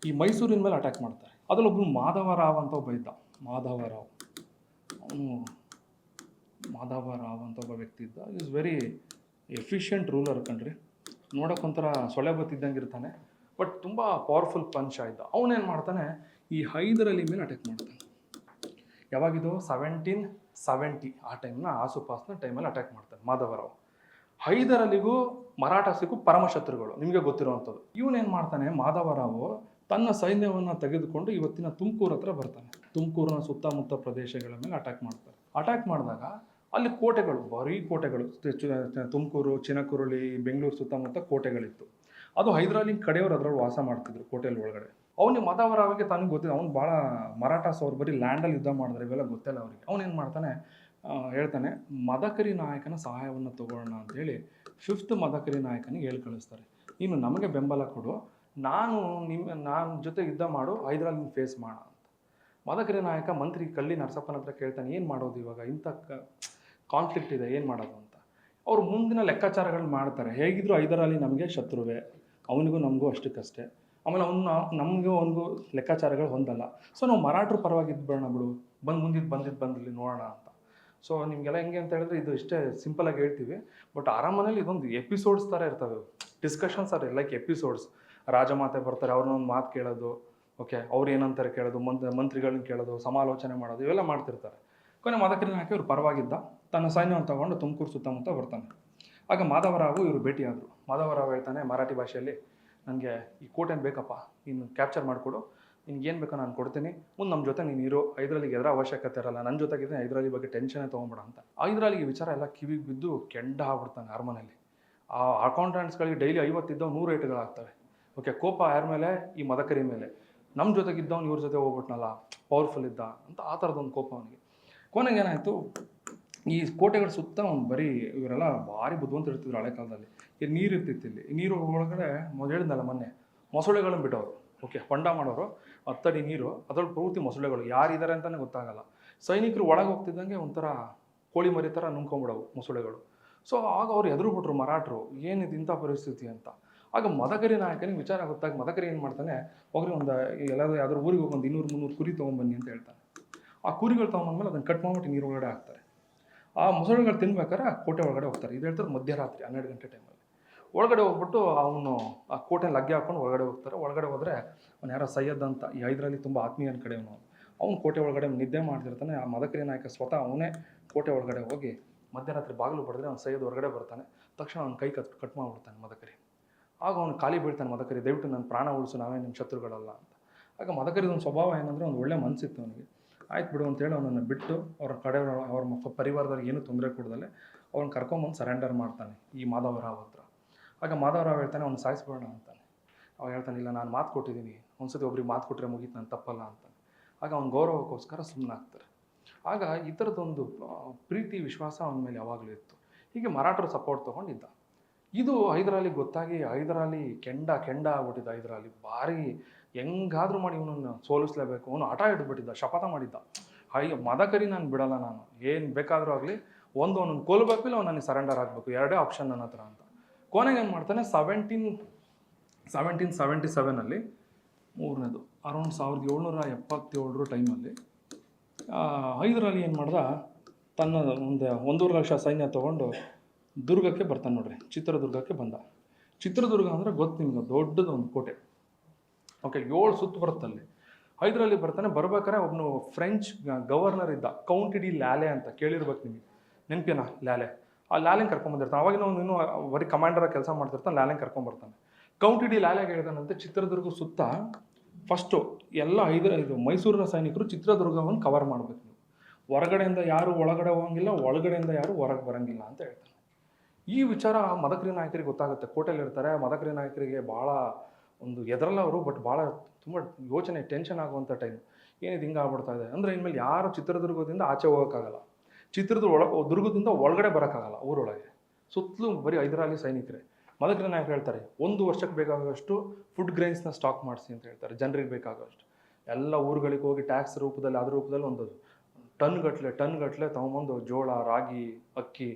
ಈ ಮೈಸೂರಿನ ಮೇಲೆ ಅಟ್ಯಾಕ್ ಮಾಡ್ತಾರೆ. ಅದರಲ್ಲೊಬ್ಬನು ಮಾಧವರಾವ್ ಅಂತ ಒಬ್ಬ ಇದ್ದ. ಅವನು ಮಾಧವರಾವ್ ಅಂತ ಒಬ್ಬ ವ್ಯಕ್ತಿ ಇದ್ದ. ಈಸ್ ವೆರಿ ಎಫಿಷಿಯಂಟ್ ರೂಲರ್ ಕಣ್ರಿ. ನೋಡೋಕ್ಕೊಂಥರ ಸೊಳ್ಳೆ ಬತ್ತಿದ್ದಂಗೆ ಇರ್ತಾನೆ, ಬಟ್ ತುಂಬ ಪವರ್ಫುಲ್ ಪಂಚ ಇದ್ದ. ಅವನೇನು ಮಾಡ್ತಾನೆ, ಈ ಹೈದರ್ ಅಲಿ ಮೇಲೆ ಅಟ್ಯಾಕ್ ಮಾಡ್ತಾನೆ. ಯಾವಾಗಿದು 1770 ಆ ಟೈಮ್ನ, ಆಸುಪಾಸಿನ ಟೈಮಲ್ಲಿ ಅಟ್ಯಾಕ್ ಮಾಡ್ತಾನೆ ಮಾಧವರಾವ್. ಹೈದರ್ ಅಲಿಗೂ ಮರಾಠಾಸಿಗೂ ಪರಮಶತ್ರುಗಳು, ನಿಮಗೆ ಗೊತ್ತಿರುವಂಥದ್ದು. ಇವನೇನು ಮಾಡ್ತಾನೆ, ಮಾಧವರಾವ್ ತನ್ನ ಸೈನ್ಯವನ್ನು ತೆಗೆದುಕೊಂಡು ಇವತ್ತಿನ ತುಮಕೂರು ಹತ್ರ ಬರ್ತಾನೆ. ತುಮಕೂರಿನ ಸುತ್ತಮುತ್ತ ಪ್ರದೇಶಗಳ ಮೇಲೆ ಅಟ್ಯಾಕ್ ಮಾಡ್ತಾರೆ. ಅಟ್ಯಾಕ್ ಮಾಡಿದಾಗ ಅಲ್ಲಿ ಕೋಟೆಗಳು, ಬರೀ ಕೋಟೆಗಳು, ತುಮಕೂರು, ಚಿನಕುರಳಿ, ಬೆಂಗಳೂರು ಸುತ್ತಮುತ್ತ ಕೋಟೆಗಳಿತ್ತು. ಅದು ಹೈದರಾಲಿ ಕಡೆಯವರು ಅದರಲ್ಲಿ ವಾಸ ಮಾಡ್ತಿದ್ರು ಕೋಟೆಯಲ್ಲಿ ಒಳಗಡೆ. ಅವನಿಗೆ ಮಾಧವರಾವಿಗೆ ತನಗೆ ಗೊತ್ತಿಲ್ಲ, ಅವ್ನು ಭಾಳ ಮರಾಠಾಸ್ ಅವ್ರು ಬರೀ ಲ್ಯಾಂಡಲ್ಲಿ ಯುದ್ಧ ಮಾಡಿದ್ರೆ ಇವೆಲ್ಲ ಗೊತ್ತಿಲ್ಲ ಅವರಿಗೆ. ಅವನೇನು ಮಾಡ್ತಾನೆ, ಹೇಳ್ತಾನೆ ಮದಕರಿ ನಾಯಕನ ಸಹಾಯವನ್ನು ತಗೊಳ್ಳೋಣ ಅಂತೇಳಿ 5th ಮದಕರಿ ನಾಯಕನಿಗೆ ಹೇಳಿ ಕಳಿಸ್ತಾರೆ, ನೀನು ನಮಗೆ ಬೆಂಬಲ ಕೊಡು, ನಾನು ಜೊತೆ ಯುದ್ಧ ಮಾಡು, ಹೈದರಾಲಿನ ಫೇಸ್ ಮಾಡ ಅಂತ. ಮದಕರಿ ನಾಯಕ ಮಂತ್ರಿ ಕಳ್ಳಿ ನರಸಪ್ಪನ ಹತ್ರ ಕೇಳ್ತಾನೆ, ಏನು ಮಾಡೋದು ಇವಾಗ, ಇಂಥ ಕಾನ್ಫ್ಲಿಕ್ಟ್ ಇದೆ, ಏನು ಮಾಡೋದು ಅಂತ. ಅವರು ಮುಂದಿನ ಲೆಕ್ಕಾಚಾರಗಳು ಮಾಡ್ತಾರೆ. ಹೇಗಿದ್ರು ಹೈದರಾಲಿ ನಮಗೆ ಶತ್ರುವೇ, ಅವನಿಗೂ ನಮಗೂ ಅಷ್ಟಕ್ಕಷ್ಟೇ. ಆಮೇಲೆ ಅವನಿಗೂ ಲೆಕ್ಕಾಚಾರಗಳು ಹೊಂದಲ್ಲ. ಸೊ ನಾವು ಮರಾಠರು ಪರವಾಗಿ ಇದ್ಬೇಡ ಬಿಡು, ಬಂದಿದ್ದು ನೋಡೋಣ ಅಂತ. ಸೊ ನಿಮಗೆಲ್ಲ ಹೆಂಗೆ ಅಂತ ಹೇಳಿದ್ರೆ ಇದು ಇಷ್ಟೇ ಸಿಂಪಲಾಗಿ ಹೇಳ್ತೀವಿ, ಬಟ್ ಅರಮನೆಯಲ್ಲಿ ಇದೊಂದು ಎಪಿಸೋಡ್ಸ್ ಥರ ಇರ್ತವೆ, ಡಿಸ್ಕಷನ್ಸ್ ಆರ್ ಲೈಕ್ ಎಪಿಸೋಡ್ಸ್. ರಾಜಮಾತೆ ಬರ್ತಾರೆ, ಅವ್ರನ್ನೊಂದು ಮಾತು ಕೇಳೋದು, ಓಕೆ ಅವ್ರು ಏನಂತಾರೆ ಕೇಳೋದು, ಮಂತ್ರಿಗಳನ್ನ ಕೇಳೋದು, ಸಮಾಲೋಚನೆ ಮಾಡೋದು, ಇವೆಲ್ಲ ಮಾಡ್ತಿರ್ತಾರೆ. ಕೊನೆ ಮದಕರಿ ನಾಯಕ ಇವರು ಪರವಾಗಿದ್ದ, ತನ್ನ ಸೈನ್ಯವನ್ನು ತಗೊಂಡು ತುಮಕೂರು ಸುತ್ತಮುತ್ತ ಬರ್ತಾನೆ. ಆಗ ಮಾಧವರಾವು ಇವರು ಭೇಟಿಯಾದರು. ಮಾಧವರಾವ್ ಹೇಳ್ತಾನೆ ಮರಾಠಿ ಭಾಷೆಯಲ್ಲಿ, ನನಗೆ ಈ ಕೋಟೆನ ಬೇಕಪ್ಪ, ನೀನು ಕ್ಯಾಪ್ಚರ್ ಮಾಡಿಕೊಡು, ನಿನ್ಗೆ ಏನು ಬೇಕೋ ನಾನು ಕೊಡ್ತೀನಿ, ಮುಂದೆ ನಮ್ಮ ಜೊತೆ ನೀನು ಇರೋ, ಹೈದರಾಲಿಗೆ ಎದರ ಅವಶ್ಯಕತೆ ಇರಲ್ಲ, ನನ್ನ ಜೊತೆಗಿದ್ರೆ ಹೈದರಾಲಿ ಬಗ್ಗೆ ಟೆನ್ಷನ್ನೇ ತೊಗೊಂಬೇಡ ಅಂತ. ಹೈದರಾಲಿಗೆ ವಿಚಾರ ಎಲ್ಲ ಕಿವಿಗೆ ಬಿದ್ದು ಕೆಂಡ ಆಗ್ಬಿಡ್ತಾನೆ ಅರಮನೆಯಲ್ಲಿ. ಆ ಅಕೌಂಟೆಂಟ್ಸ್ಗಳಿಗೆ ಡೈಲಿ 50 ಇದ್ದವು 100 ರೇಟ್ಗಳಾಗ್ತವೆ. ಓಕೆ, ಕೋಪ ಯಾರ ಮೇಲೆ, ಈ ಮದಕರಿ ಮೇಲೆ. ನಮ್ಮ ಜೊತೆಗಿದ್ದವನು ಇವ್ರ ಜೊತೆ ಹೋಗ್ಬಿಟ್ನಲ್ಲ, ಪವರ್ಫುಲ್ ಇದ್ದ ಅಂತ, ಆ ಥರದೊಂದು ಕೋಪ ಅವನಿಗೆ. ಕೊನೆಗೆ ಏನಾಯಿತು, ಈ ಕೋಟೆಗಳ ಸುತ್ತ ಒಂದು ಬರೀ ಇವರೆಲ್ಲ ಭಾರಿ ಬುದ್ಧಿವಂತ ಇರ್ತಿದ್ರು ಹಳೆ ಕಾಲದಲ್ಲಿ. ಇಲ್ಲಿ ನೀರು ಇರ್ತಿತ್ತು, ಇಲ್ಲಿ ನೀರು ಒಳಗಡೆ ಹೇಳಿದ್ನಲ್ಲ ಮೊನ್ನೆ, ಮೊಸಳೆಗಳನ್ನು ಬಿಟ್ಟವರು. ಓಕೆ, ಹೊಂಡ ಮಾಡೋರು, 10 ಅಡಿ ನೀರು, ಅದ್ರಲ್ಲಿ ಪೂರ್ತಿ ಮೊಸಳೆಗಳು, ಯಾರಿದ್ದಾರೆ ಅಂತಲೇ ಗೊತ್ತಾಗಲ್ಲ. ಸೈನಿಕರು ಒಳಗೆ ಹೋಗ್ತಿದ್ದಂಗೆ ಒಂಥರ ಕೋಳಿ ಮರಿ ಥರ ನುಂಗ್ಕೊಂಬಿಡವು ಮೊಸಳೆಗಳು. ಸೊ ಆಗ ಅವ್ರು ಎದುರುಬಿಟ್ರು ಮರಾಠರು, ಏನಿದು ಇಂಥ ಪರಿಸ್ಥಿತಿ ಅಂತ. ಆಗ ಮದಕರಿ ನಾಯಕನಿಗೆ ವಿಚಾರ ಗೊತ್ತಾಗಿ ಮದಕರಿ ಏನು ಮಾಡ್ತಾನೆ, ಹೋಗ್ರಿ ಒಂದು ಎಲ್ಲಾದರೂ ಯಾವ್ದಾದ್ರು ಊರಿಗೆ ಹೋಗಿ ಒಂದು 200-300 ಕುರಿ ತೊಗೊಂಬನ್ನಿ ಅಂತ ಹೇಳ್ತಾನೆ. ಆ ಕುರಿಗಳು ತೊಗೊಂಬಂದ್ಮೇಲೆ ಅದನ್ನು ಕಟ್ ಮಾಡಿಬಿಟ್ಟು ನೀರು ಒಳಗಡೆ ಹಾಕ್ತಾರೆ. ಆ ಮೊಸಳೆಗಳು ತಿನ್ಬೇಕಾದ್ರೆ ಆ ಕೋಟೆ ಒಳಗಡೆ ಹೋಗ್ತಾರೆ. ಇದು ಹೇಳ್ತಾರೆ ಮಧ್ಯರಾತ್ರಿ 12 ಗಂಟೆ ಟೈಮಲ್ಲಿ. ಒಳಗಡೆ ಹೋಗ್ಬಿಟ್ಟು ಅವನು ಆ ಕೋಟೆನ ಲಗ್ಗೆ ಹಾಕೊಂಡು ಒಳಗಡೆ ಹೋಗ್ತಾರೆ. ಒಳಗಡೆ ಹೋದರೆ ಅವ್ನು ಯಾರೋ ಸೈಯದ್ ಅಂತ, ಈ ಹೈದರಾಲಿ ತುಂಬ ಆತ್ಮೀಯನ ಕಡೆಯವನು, ಅವ್ನು ಕೋಟೆ ಒಳಗಡೆ ನಿದ್ದೆ ಮಾಡ್ತಿರ್ತಾನೆ. ಆ ಮದಕರಿ ನಾಯಕ ಸ್ವತಃ ಅವನೇ ಕೋಟೆ ಒಳಗಡೆ ಹೋಗಿ ಮಧ್ಯರಾತ್ರಿ ಬಾಗಿಲು ಬಡಿದ್ರೆ ಅವ್ನು ಸೈಯದ್ ಹೊರಗಡೆ ಬರ್ತಾನೆ. ತಕ್ಷಣ ಅವ್ನ ಕೈ ಕಟ್ ಮಾಡಿಬಿಡ್ತಾನೆ ಮದಕರಿ. ಆಗ ಅವನು ಖಾಲಿ ಬೀಳ್ತಾನೆ ಮದಕರಿ, ದಯವಿಟ್ಟು ನನ್ನ ಪ್ರಾಣ ಉಳಿಸು, ನಾವೇ ನಿಮ್ಮ ಶತ್ರುಗಳಲ್ಲ ಅಂತ. ಆಗ ಮದಕರಿದೊಂದು ಸ್ವಭಾವ ಏನಂದರೆ ಒಂದು ಒಳ್ಳೆ ಮನಸ್ಸಿತ್ತು ಅವನಿಗೆ. ಆಯ್ತು ಬಿಡು ಅಂತೇಳಿ ಅವನನ್ನು ಬಿಟ್ಟು ಅವ್ರ ಕಡೆಯವರು, ಅವ್ರ ಪರಿವಾರದವ್ರಿಗೆ ಏನೂ ತೊಂದರೆ ಕೊಡದಲ್ಲೇ ಅವ್ರನ್ನ ಕರ್ಕೊಂಬಂದು ಸರೆಂಡರ್ ಮಾಡ್ತಾನೆ ಈ ಮಾಧವರಾವ್ ಹತ್ರ. ಆಗ ಮಾಧವರಾವ್ ಹೇಳ್ತಾನೆ, ಅವ್ನು ಸಾಯಿಸ್ಬೇಡ ಅಂತಾನೆ. ಅವಾಗ ಹೇಳ್ತಾನೆ, ಇಲ್ಲ ನಾನು ಮಾತು ಕೊಟ್ಟಿದ್ದೀನಿ, ಒಂದ್ಸತಿ ಒಬ್ರಿಗೆ ಮಾತು ಕೊಟ್ಟರೆ ಮುಗೀತು, ನಾನು ತಪ್ಪಲ್ಲ ಅಂತಾನೆ. ಆಗ ಅವ್ನ ಗೌರವಕ್ಕೋಸ್ಕರ ಸುಮ್ಮನಾಗ್ತಾರೆ. ಆಗ ಈ ಥರದ್ದೊಂದು ಪ್ರೀತಿ ವಿಶ್ವಾಸ ಅವನ ಮೇಲೆ ಯಾವಾಗಲೂ ಇತ್ತು. ಹೀಗೆ ಮರಾಠರು ಸಪೋರ್ಟ್ ತೊಗೊಂಡಿದ್ದ. ಇದು ಹೈದರಾಲಿಗೆ ಗೊತ್ತಾಗಿ ಹೈದರಾಲಿ ಕೆಂಡ ಆಗ್ಬಿಟ್ಟಿದ್ದ. ಹೈದರಾಲಿ ಭಾರಿ ಹೆಂಗಾದ್ರೂ ಮಾಡಿ ಇವನನ್ನು ಸೋಲಿಸ್ಲೇಬೇಕು, ಅವನು ಹಠ ಹಿಡಿದ್ಬಿಟ್ಟಿದ್ದ, ಶಪಥ ಮಾಡಿದ್ದ, ಮದಕರಿ ನಾನು ಬಿಡಲ್ಲ, ನಾನು ಏನು ಬೇಕಾದರೂ ಆಗಲಿ, ಅವನನ್ನು ಕೊಲ್ಲಬೇಕು, ಇಲ್ಲ ಅವ್ನು ನನಗೆ ಸರೆಂಡರ್ ಆಗಬೇಕು, ಎರಡೇ ಆಪ್ಷನ್ ನನ್ನ ಹತ್ರ ಅಂತ. ಕೊನೆಗೆ ಏನು ಮಾಡ್ತಾನೆ, 1777 ಮೂರನೇದು ಅರೌಂಡ್ 1777 ಟೈಮಲ್ಲಿ ಹೈದರಾಲಿ ಏನು ಮಾಡ್ದ, ತನ್ನ ಒಂದು 1.5 ಲಕ್ಷ ಸೈನ್ಯ ತೊಗೊಂಡು ದುರ್ಗಕ್ಕೆ ಬರ್ತಾನೆ ನೋಡ್ರಿ, ಚಿತ್ರದುರ್ಗಕ್ಕೆ ಬಂದ. ಚಿತ್ರದುರ್ಗ ಅಂದರೆ ಗೊತ್ತು ನಿಮ್ಗೆ, ದೊಡ್ಡದು ಒಂದು ಕೋಟೆ. ಓಕೆ, 7 ಸುತ್ತು ಬರುತ್ತಲ್ಲಿ. ಹೈದರಾಲಿ ಬರ್ತಾನೆ. ಬರ್ಬೇಕಾದ್ರೆ ಒಬ್ಬನು ಫ್ರೆಂಚ್ ಗವರ್ನರ್ ಇದ್ದ, ಕೌಂಟ್ ಡಿ ಲ್ಯಾಲೆ ಅಂತ, ಕೇಳಿರ್ಬೇಕು ನಿಮಗೆ, ನೆನಪೇನಾ ಲ್ಯಾಲೆ? ಆ ಲ್ಯಾಲೆನ್ ಕರ್ಕೊಂಬಂದಿರ್ತಾನೆ. ಅವಾಗಿನ ಇನ್ನೂ ಬರೀ ಕಮಾಂಡರಾಗಿ ಕೆಲಸ ಮಾಡ್ತಿರ್ತಾನೆ. ಲ್ಯಾಲೆನ್ ಕರ್ಕೊಂಬರ್ತಾನೆ. ಕೌಂಟ್ ಡಿ ಲ್ಯಾಲೆಗೆ ಹೇಳ್ತಾನಂತೆ, ಚಿತ್ರದುರ್ಗ ಸುತ್ತ ಫಸ್ಟು ಎಲ್ಲ ಇದು ಮೈಸೂರಿನ ಸೈನಿಕರು ಚಿತ್ರದುರ್ಗವನ್ನು ಕವರ್ ಮಾಡಬೇಕು, ನೀವು ಹೊರಗಡೆಯಿಂದ ಯಾರು ಒಳಗಡೆ ಹೋಗಂಗಿಲ್ಲ, ಒಳಗಡೆಯಿಂದ ಯಾರು ಹೊರಗೆ ಬರೋಂಗಿಲ್ಲ ಅಂತ ಹೇಳ್ತಾನೆ. ಈ ವಿಚಾರ ಮದಕರಿ ನಾಯಕರಿಗೆ ಗೊತ್ತಾಗುತ್ತೆ. ಕೋಟೆಯಲ್ಲಿ ಇರ್ತಾರೆ. ಮದಕರಿ ನಾಯಕರಿಗೆ ಭಾಳ ಒಂದು ಎದರಲ್ಲ ಅವರು, ಬಟ್ ಭಾಳ ತುಂಬ ಯೋಚನೆ, ಟೆನ್ಷನ್ ಆಗುವಂಥ ಟೈಮ್. ಏನಿದು ಹಿಂಗೆ ಆಗ್ಬಿಡ್ತಾ ಇದೆ ಅಂದರೆ, ಇನ್ಮೇಲೆ ಯಾರು ಚಿತ್ರದುರ್ಗದಿಂದ ಆಚೆ ಹೋಗೋಕ್ಕಾಗಲ್ಲ, ದುರ್ಗದಿಂದ ಒಳಗಡೆ ಬರೋಕ್ಕಾಗಲ್ಲ, ಊರೊಳಗೆ ಸುತ್ತಲೂ ಬರೀ ಹೈದರಾಲಿ ಸೈನಿಕರೇ. ಮದಕರಿ ನಾಯಕರು ಹೇಳ್ತಾರೆ, 1 ವರ್ಷಕ್ಕೆ ಬೇಕಾಗುವಷ್ಟು ಫುಡ್ ಗ್ರೈನ್ಸ್ನ ಸ್ಟಾಕ್ ಮಾಡಿಸಿ ಅಂತ ಹೇಳ್ತಾರೆ, ಜನರಿಗೆ ಬೇಕಾಗುವಷ್ಟು. ಎಲ್ಲ ಊರುಗಳಿಗೆ ಹೋಗಿ ಟ್ಯಾಕ್ಸ್ ರೂಪದಲ್ಲಿ, ಅದ್ರ ರೂಪದಲ್ಲಿ ಒಂದು ಟನ್ ಗಟ್ಟಲೆ ತೊಗೊಂಬಂದು ಜೋಳ, ರಾಗಿ, ಅಕ್ಕಿ,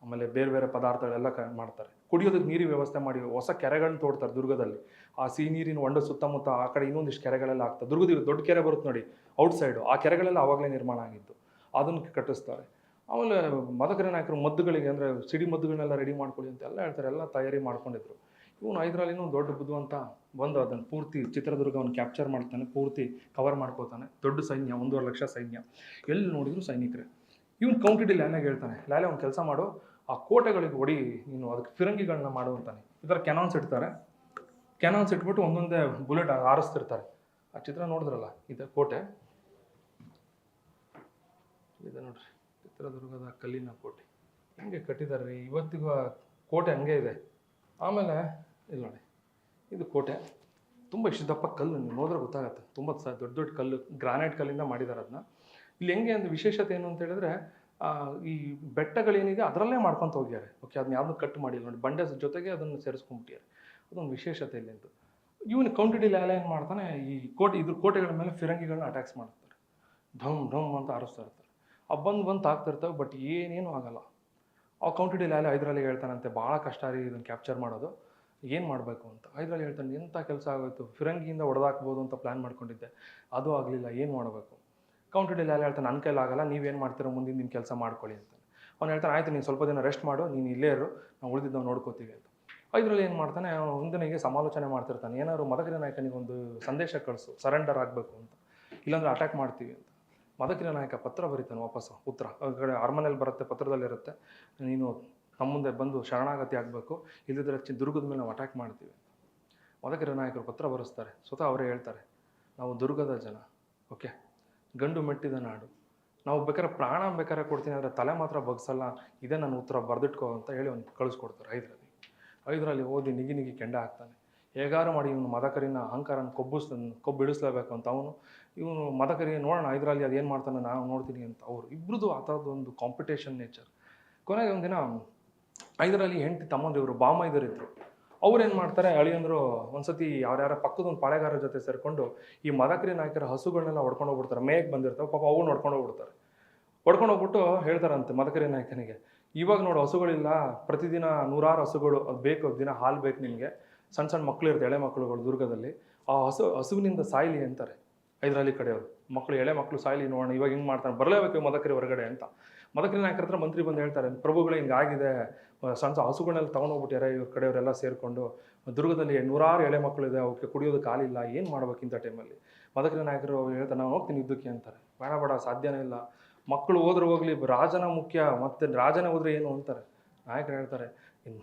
ಆಮೇಲೆ ಬೇರೆ ಬೇರೆ ಪದಾರ್ಥಗಳೆಲ್ಲ ಮಾಡ್ತಾರೆ. ಕುಡಿಯೋದಕ್ಕೆ ನೀರಿನ ವ್ಯವಸ್ಥೆ ಮಾಡಿ ಹೊಸ ಕೆರೆಗಳನ್ನ ತೋಡ್ತಾರೆ ದುರ್ಗದಲ್ಲಿ. ಆ ಸಿಹಿ ನೀರಿನ ಹೊಂಡ ಸುತ್ತಮುತ್ತ ಆ ಕಡೆ ಇನ್ನೊಂದಿಷ್ಟು ಕೆರೆಗಳೆಲ್ಲ ಆಗ್ತದೆ. ದುರ್ಗದ ದೊಡ್ಡ ಕೆರೆ ಬರುತ್ತೆ ನೋಡಿ ಔಟ್ ಸೈಡು, ಆ ಕೆರೆಗಳೆಲ್ಲ ಆವಾಗಲೇ ನಿರ್ಮಾಣ ಆಗಿದ್ದು, ಅದನ್ನು ಕಟ್ಟಿಸ್ತಾರೆ. ಆಮೇಲೆ ಮದಕರಿ ನಾಯಕರು ಮದ್ದುಗಳಿಗೆ ಅಂದರೆ ಸಿಡಿ ಮದ್ದುಗಳನ್ನೆಲ್ಲ ರೆಡಿ ಮಾಡ್ಕೊಳ್ಳಿ ಅಂತ ಎಲ್ಲ ಹೇಳ್ತಾರೆ, ಎಲ್ಲ ತಯಾರಿ ಮಾಡ್ಕೊಂಡಿದ್ರು. ಇವನು ಹೈದರಾಲಿನೂ ದೊಡ್ಡ ಬುದ್ಧಿವಂತ ಬಂದು ಅದನ್ನು ಪೂರ್ತಿ ಚಿತ್ರದುರ್ಗವನ್ನು ಕ್ಯಾಪ್ಚರ್ ಮಾಡ್ತಾನೆ, ಪೂರ್ತಿ ಕವರ್ ಮಾಡ್ಕೋತಾನೆ. ದೊಡ್ಡ ಸೈನ್ಯ, 1.5 ಲಕ್ಷ ಸೈನ್ಯ, ಎಲ್ಲಿ ನೋಡಿದ್ರು ಸೈನಿಕರೇ. ಇವನು ಕೌಂಟಿಡಿ ಲ್ಯಾಲೆಗೆ ಹೇಳ್ತಾನೆ, ಲ್ಯಾಲೆ ಒಂದು ಕೆಲಸ ಮಾಡು, ಆ ಕೋಟೆಗಳಿಗೆ ಹೊಡಿ, ನೀನು ಅದಕ್ಕೆ ಫಿರಂಗಿಗಳನ್ನ ಮಾಡು ಅಂತಾನೆ. ಈ ಥರ ಕೆನಾನ್ಸ್ ಇಡ್ತಾರೆ, ಕೆನಾನ್ಸ್ ಇಟ್ಬಿಟ್ಟು ಒಂದೊಂದೇ ಬುಲೆಟ್ ಹಾರಿಸ್ತಿರ್ತಾರೆ. ಆ ಚಿತ್ರ ನೋಡಿದ್ರಲ್ಲ, ಇದೆ ಕೋಟೆ, ಇದೆ ನೋಡ್ರಿ ಚಿತ್ರದುರ್ಗದ ಕಲ್ಲಿನ ಕೋಟೆ. ಹಿಂಗೆ ಕಟ್ಟಿದ್ದಾರೆ ರೀ ಇವತ್ತಿಗೂ, ಕೋಟೆ ಹಂಗೆ ಇದೆ. ಆಮೇಲೆ ಇಲ್ಲಿ ನೋಡಿ, ಇದು ಕೋಟೆ, ತುಂಬ ಇಷ್ಟು ದಪ್ಪ ಕಲ್ಲು, ನೀವು ನೋಡಿದ್ರೆ ಗೊತ್ತಾಗತ್ತೆ, ತುಂಬ ದೊಡ್ಡ ದೊಡ್ಡ ಕಲ್ಲು, ಗ್ರಾನೈಟ್ ಕಲ್ಲಿಂದ ಮಾಡಿದ್ದಾರೆ ಅದನ್ನ. ಇಲ್ಲಿ ಹೆಂಗೆ ಅಂದ್ರೆ ವಿಶೇಷತೆ ಏನು ಅಂತ ಹೇಳಿದ್ರೆ, ಈ ಬೆಟ್ಟಗಳೇನಿದೆ ಅದರಲ್ಲೇ ಮಾಡ್ಕೊತ ಹೋಗ್ಯಾರೆ. ಓಕೆ, ಅದನ್ನ ಯಾವ್ದು ಕಟ್ ಮಾಡಿಲ್ಲ ನೋಡಿ, ಬಂಡೆ ಜೊತೆಗೆ ಅದನ್ನು ಸೇರಿಸ್ಕೊಂಡ್ಬಿಟ್ಟಿದ್ದಾರೆ. ಅದೊಂದು ವಿಶೇಷತೆ ಇಲ್ಲಿ ಅಂತ. ಇವನು ಕೌಂಟಿಡಿ ಲ್ಯಾಲೆ ಏನು ಮಾಡ್ತಾನೆ, ಈ ಇದ್ರ ಕೋಟೆಗಳ ಮೇಲೆ ಫಿರಂಗಿಗಳನ್ನ ಅಟ್ಯಾಕ್ಸ್ ಮಾಡ್ತಾರೆ, ಢಮ್ ಢಮ್ ಅಂತ ಹಾರಿಸ್ತಾ ಇರ್ತಾರೆ. ಬಂದು ತಾಕ್ತಿರ್ತವೆ, ಬಟ್ ಏನೇನು ಆಗಲ್ಲ. ಆ ಕೌಂಟಿಡಿ ಲ್ಯಾಲೆ ಹೈದರಾಲಿಗೆ ಹೇಳ್ತಾನಂತೆ, ಭಾಳ ಕಷ್ಟ ರೀ ಇದನ್ನು ಕ್ಯಾಪ್ಚರ್ ಮಾಡೋದು, ಏನು ಮಾಡಬೇಕು ಅಂತ. ಹೈದರಾಲಿ ಹೇಳ್ತಾನೆ, ಎಂಥ ಕೆಲಸ ಆಗೋಯ್ತು, ಫಿರಂಗಿಯಿಂದ ಹೊಡೆದಾಕ್ಬೋದು ಅಂತ ಪ್ಲ್ಯಾನ್ ಮಾಡ್ಕೊಂಡಿದ್ದೆ, ಅದು ಆಗಲಿಲ್ಲ, ಏನು ಮಾಡಬೇಕು. ಕೌಂಟಿಡಿ ಲ್ಯಾಲೆ ಹೇಳ್ತಾನೆ, ನನ್ನ ಕೈಲಾಗಲ್ಲ, ನೀವೇನು ಮಾಡ್ತೀರೋ ಮುಂದಿನ ನಿಮ್ಮ ಕೆಲಸ ಮಾಡ್ಕೊಳ್ಳಿ ಅಂತ. ಅವ್ನು ಹೇಳ್ತಾನೆ, ಆಯಿತು ನೀನು ಸ್ವಲ್ಪ ದಿನ ರೆಸ್ಟ್ ಮಾಡು, ನೀನು ಇಲ್ಲೇ ಇರು, ನಾವು ಉಳಿದಿದ್ದು ನೋಡ್ಕೋತೀವಿ ಅಂತ. ಹೈದರಾಲಿ ಏನು ಮಾಡ್ತಾನೆ, ಅವನು ಒಂದಿನಿಗೆ ಸಮಾಲೋಚನೆ ಮಾಡ್ತಿರ್ತಾನೆ, ಏನಾದ್ರು ಮದಕರಿ ನಾಯಕನಿಗೆ ಒಂದು ಸಂದೇಶ ಕಳಿಸು, ಸರೆಂಡರ್ ಆಗಬೇಕು ಅಂತ, ಇಲ್ಲಾಂದ್ರೆ ಅಟ್ಯಾಕ್ ಮಾಡ್ತೀವಿ ಅಂತ. ಮದಕರಿ ನಾಯಕ ಪತ್ರ ಬರೀತಾನೆ ವಾಪಸ್ಸು, ಉತ್ತರ ಆ ಕಡೆ ಅರಮನೆಯಲ್ಲಿ ಬರುತ್ತೆ, ಪತ್ರದಲ್ಲಿರುತ್ತೆ, ನೀನು ನಮ್ಮ ಮುಂದೆ ಬಂದು ಶರಣಾಗತಿ ಆಗಬೇಕು, ಇಲ್ಲದಿದ್ದರೆ ದುರ್ಗದ ಮೇಲೆ ನಾವು ಅಟ್ಯಾಕ್ ಮಾಡ್ತೀವಿ. ಮದಕರಿ ನಾಯಕರು ಪತ್ರ ಬರೆಸ್ತಾರೆ, ಸ್ವತಃ ಅವರೇ ಹೇಳ್ತಾರೆ, ನಾವು ದುರ್ಗದ ಜನ, ಓಕೆ, ಗಂಡು ಮೆಟ್ಟಿದ ನಾಡು, ನಾವು ಬೇಕಾದ್ರೆ ಪ್ರಾಣ ಬೇಕಾದ್ರೆ ಕೊಡ್ತೀನಿ, ಆದರೆ ತಲೆ ಮಾತ್ರ ಬಗ್ಸಲ್ಲ, ಇದೇ ನನ್ನ ಉತ್ತರ ಬರೆದಿಟ್ಕೋ ಅಂತ ಹೇಳಿ ಅವ್ನು ಕಳಿಸ್ಕೊಡ್ತಾರೆ ಹೈದರಾಲಿ. ಓದಿ ನಿಗಿ ಕೆಂಡ ಆಗ್ತಾನೆ. ಹೇಗಾರು ಮಾಡಿ ಇವನು ಮದಕರಿನ ಅಹಂಕಾರನ ಕೊಬ್ಬಿಡಿಸ್ಲೇಬೇಕು ಅಂತ ಇವನು ಮದಕರಿ ನೋಡೋಣ ಹೈದರಾಲಿ ಅದೇನು ಮಾಡ್ತಾನೆ ನಾನು ನೋಡ್ತೀನಿ ಅಂತ. ಅವರು ಇಬ್ಬರದು ಆ ಥರದ್ದೊಂದು ಕಾಂಪಿಟೇಷನ್ ನೇಚರ್. ಕೊನೆಗೆ ಒಂದಿನ ಹೈದರಾಲಿ ಹೆಂಡತಿ ತಮ್ಮಂದಿವರು ಬಾಮೈದರಿದ್ರು, ಅವ್ರೇನು ಮಾಡ್ತಾರೆ, ಅಳಿಯಂದ್ರು ಒಂದ್ಸತಿ ಯಾರ್ಯಾರ ಪಕ್ಕದೊಂದು ಪಾಳೆಗಾರರ ಜೊತೆ ಸೇರಿಕೊಂಡು ಈ ಮದಕರಿ ನಾಯಕರ ಹಸುಗಳನ್ನೆಲ್ಲ ಹೊಡ್ಕೊಂಡು ಹೋಗ್ಬಿಡ್ತಾರೆ, ಮೇಯಕ್ಕೆ ಬಂದಿರ್ತಾವೆ ಪಾಪ, ಅವು ಹೊಡ್ಕೊಂಡು ಹೋಗ್ಬಿಟ್ಟು ಹೇಳ್ತಾರಂತೆ ಮದಕರಿ ನಾಯಕನಿಗೆ, ಇವಾಗ ನೋಡು ಹಸುಗಳಿಲ್ಲ, ಪ್ರತಿದಿನ 100 ಹಸುಗಳು ಅದು ಬೇಕು, ದಿನ ಹಾಲು ಬೇಕು ನಿಮಗೆ, ಸಣ್ಣ ಮಕ್ಕಳು ಇರ್ತಾರೆ, ಎಳೆ ಮಕ್ಕಳುಗಳು ದುರ್ಗದಲ್ಲಿ, ಆ ಹಸುವಿನಿಂದ ಸಾಯ್ಲಿ ಅಂತಾರೆ ಹೈದರಾಲಿ ಕಡೆಯವರು. ಮಕ್ಕಳು, ಎಳೆ ಮಕ್ಕಳು ಸಾಯ್ಲಿ, ನೋಡೋಣ ಇವಾಗ ಹಿಂಗೆ ಮಾಡ್ತಾರೆ, ಬರಲೇಬೇಕು ಮದಕರಿ ಹೊರಗಡೆ ಅಂತ. ಮದಕರಿ ನಾಯಕರ ಹತ್ರ ಮಂತ್ರಿ ಬಂದು ಹೇಳ್ತಾರೆ, ಪ್ರಭುಗಳು ಹಿಂಗಾಗಿದೆ, ಸಣ್ಣ ಹಸುಗಳನ್ನೆಲ್ಲ ತೊಗೊಂಡೋಗ್ಬಿಟ್ಟಾರೆ ಇವ್ರ ಕಡೆಯವರೆಲ್ಲ ಸೇರಿಕೊಂಡು, ದುರ್ಗದಲ್ಲಿ 100 ಎಳೆ ಮಕ್ಕಳಿದೆ, ಅವಕ್ಕೆ ಕುಡಿಯೋದಕ್ಕೆ ಹಾಲಿಲ್ಲ, ಏನು ಮಾಡ್ಬೇಕಿಂತ ಟೈಮಲ್ಲಿ. ಮದಕರಿ ನಾಯಕರು ಹೇಳ್ತಾರೆ, ನಾನು ಹೋಗ್ತೀನಿ ಯುದ್ಧಕ್ಕೆ ಅಂತಾರೆ. ಬೇಡ ಸಾಧ್ಯನೇ ಇಲ್ಲ, ಮಕ್ಕಳು ಹೋದ್ರೆ ಹೋಗ್ಲಿ, ರಾಜನ ಮುಖ್ಯ, ಮತ್ತೆ ರಾಜನೇ ಹೋದ್ರೆ ಏನು ಅಂತಾರೆ. ನಾಯಕರು ಹೇಳ್ತಾರೆ,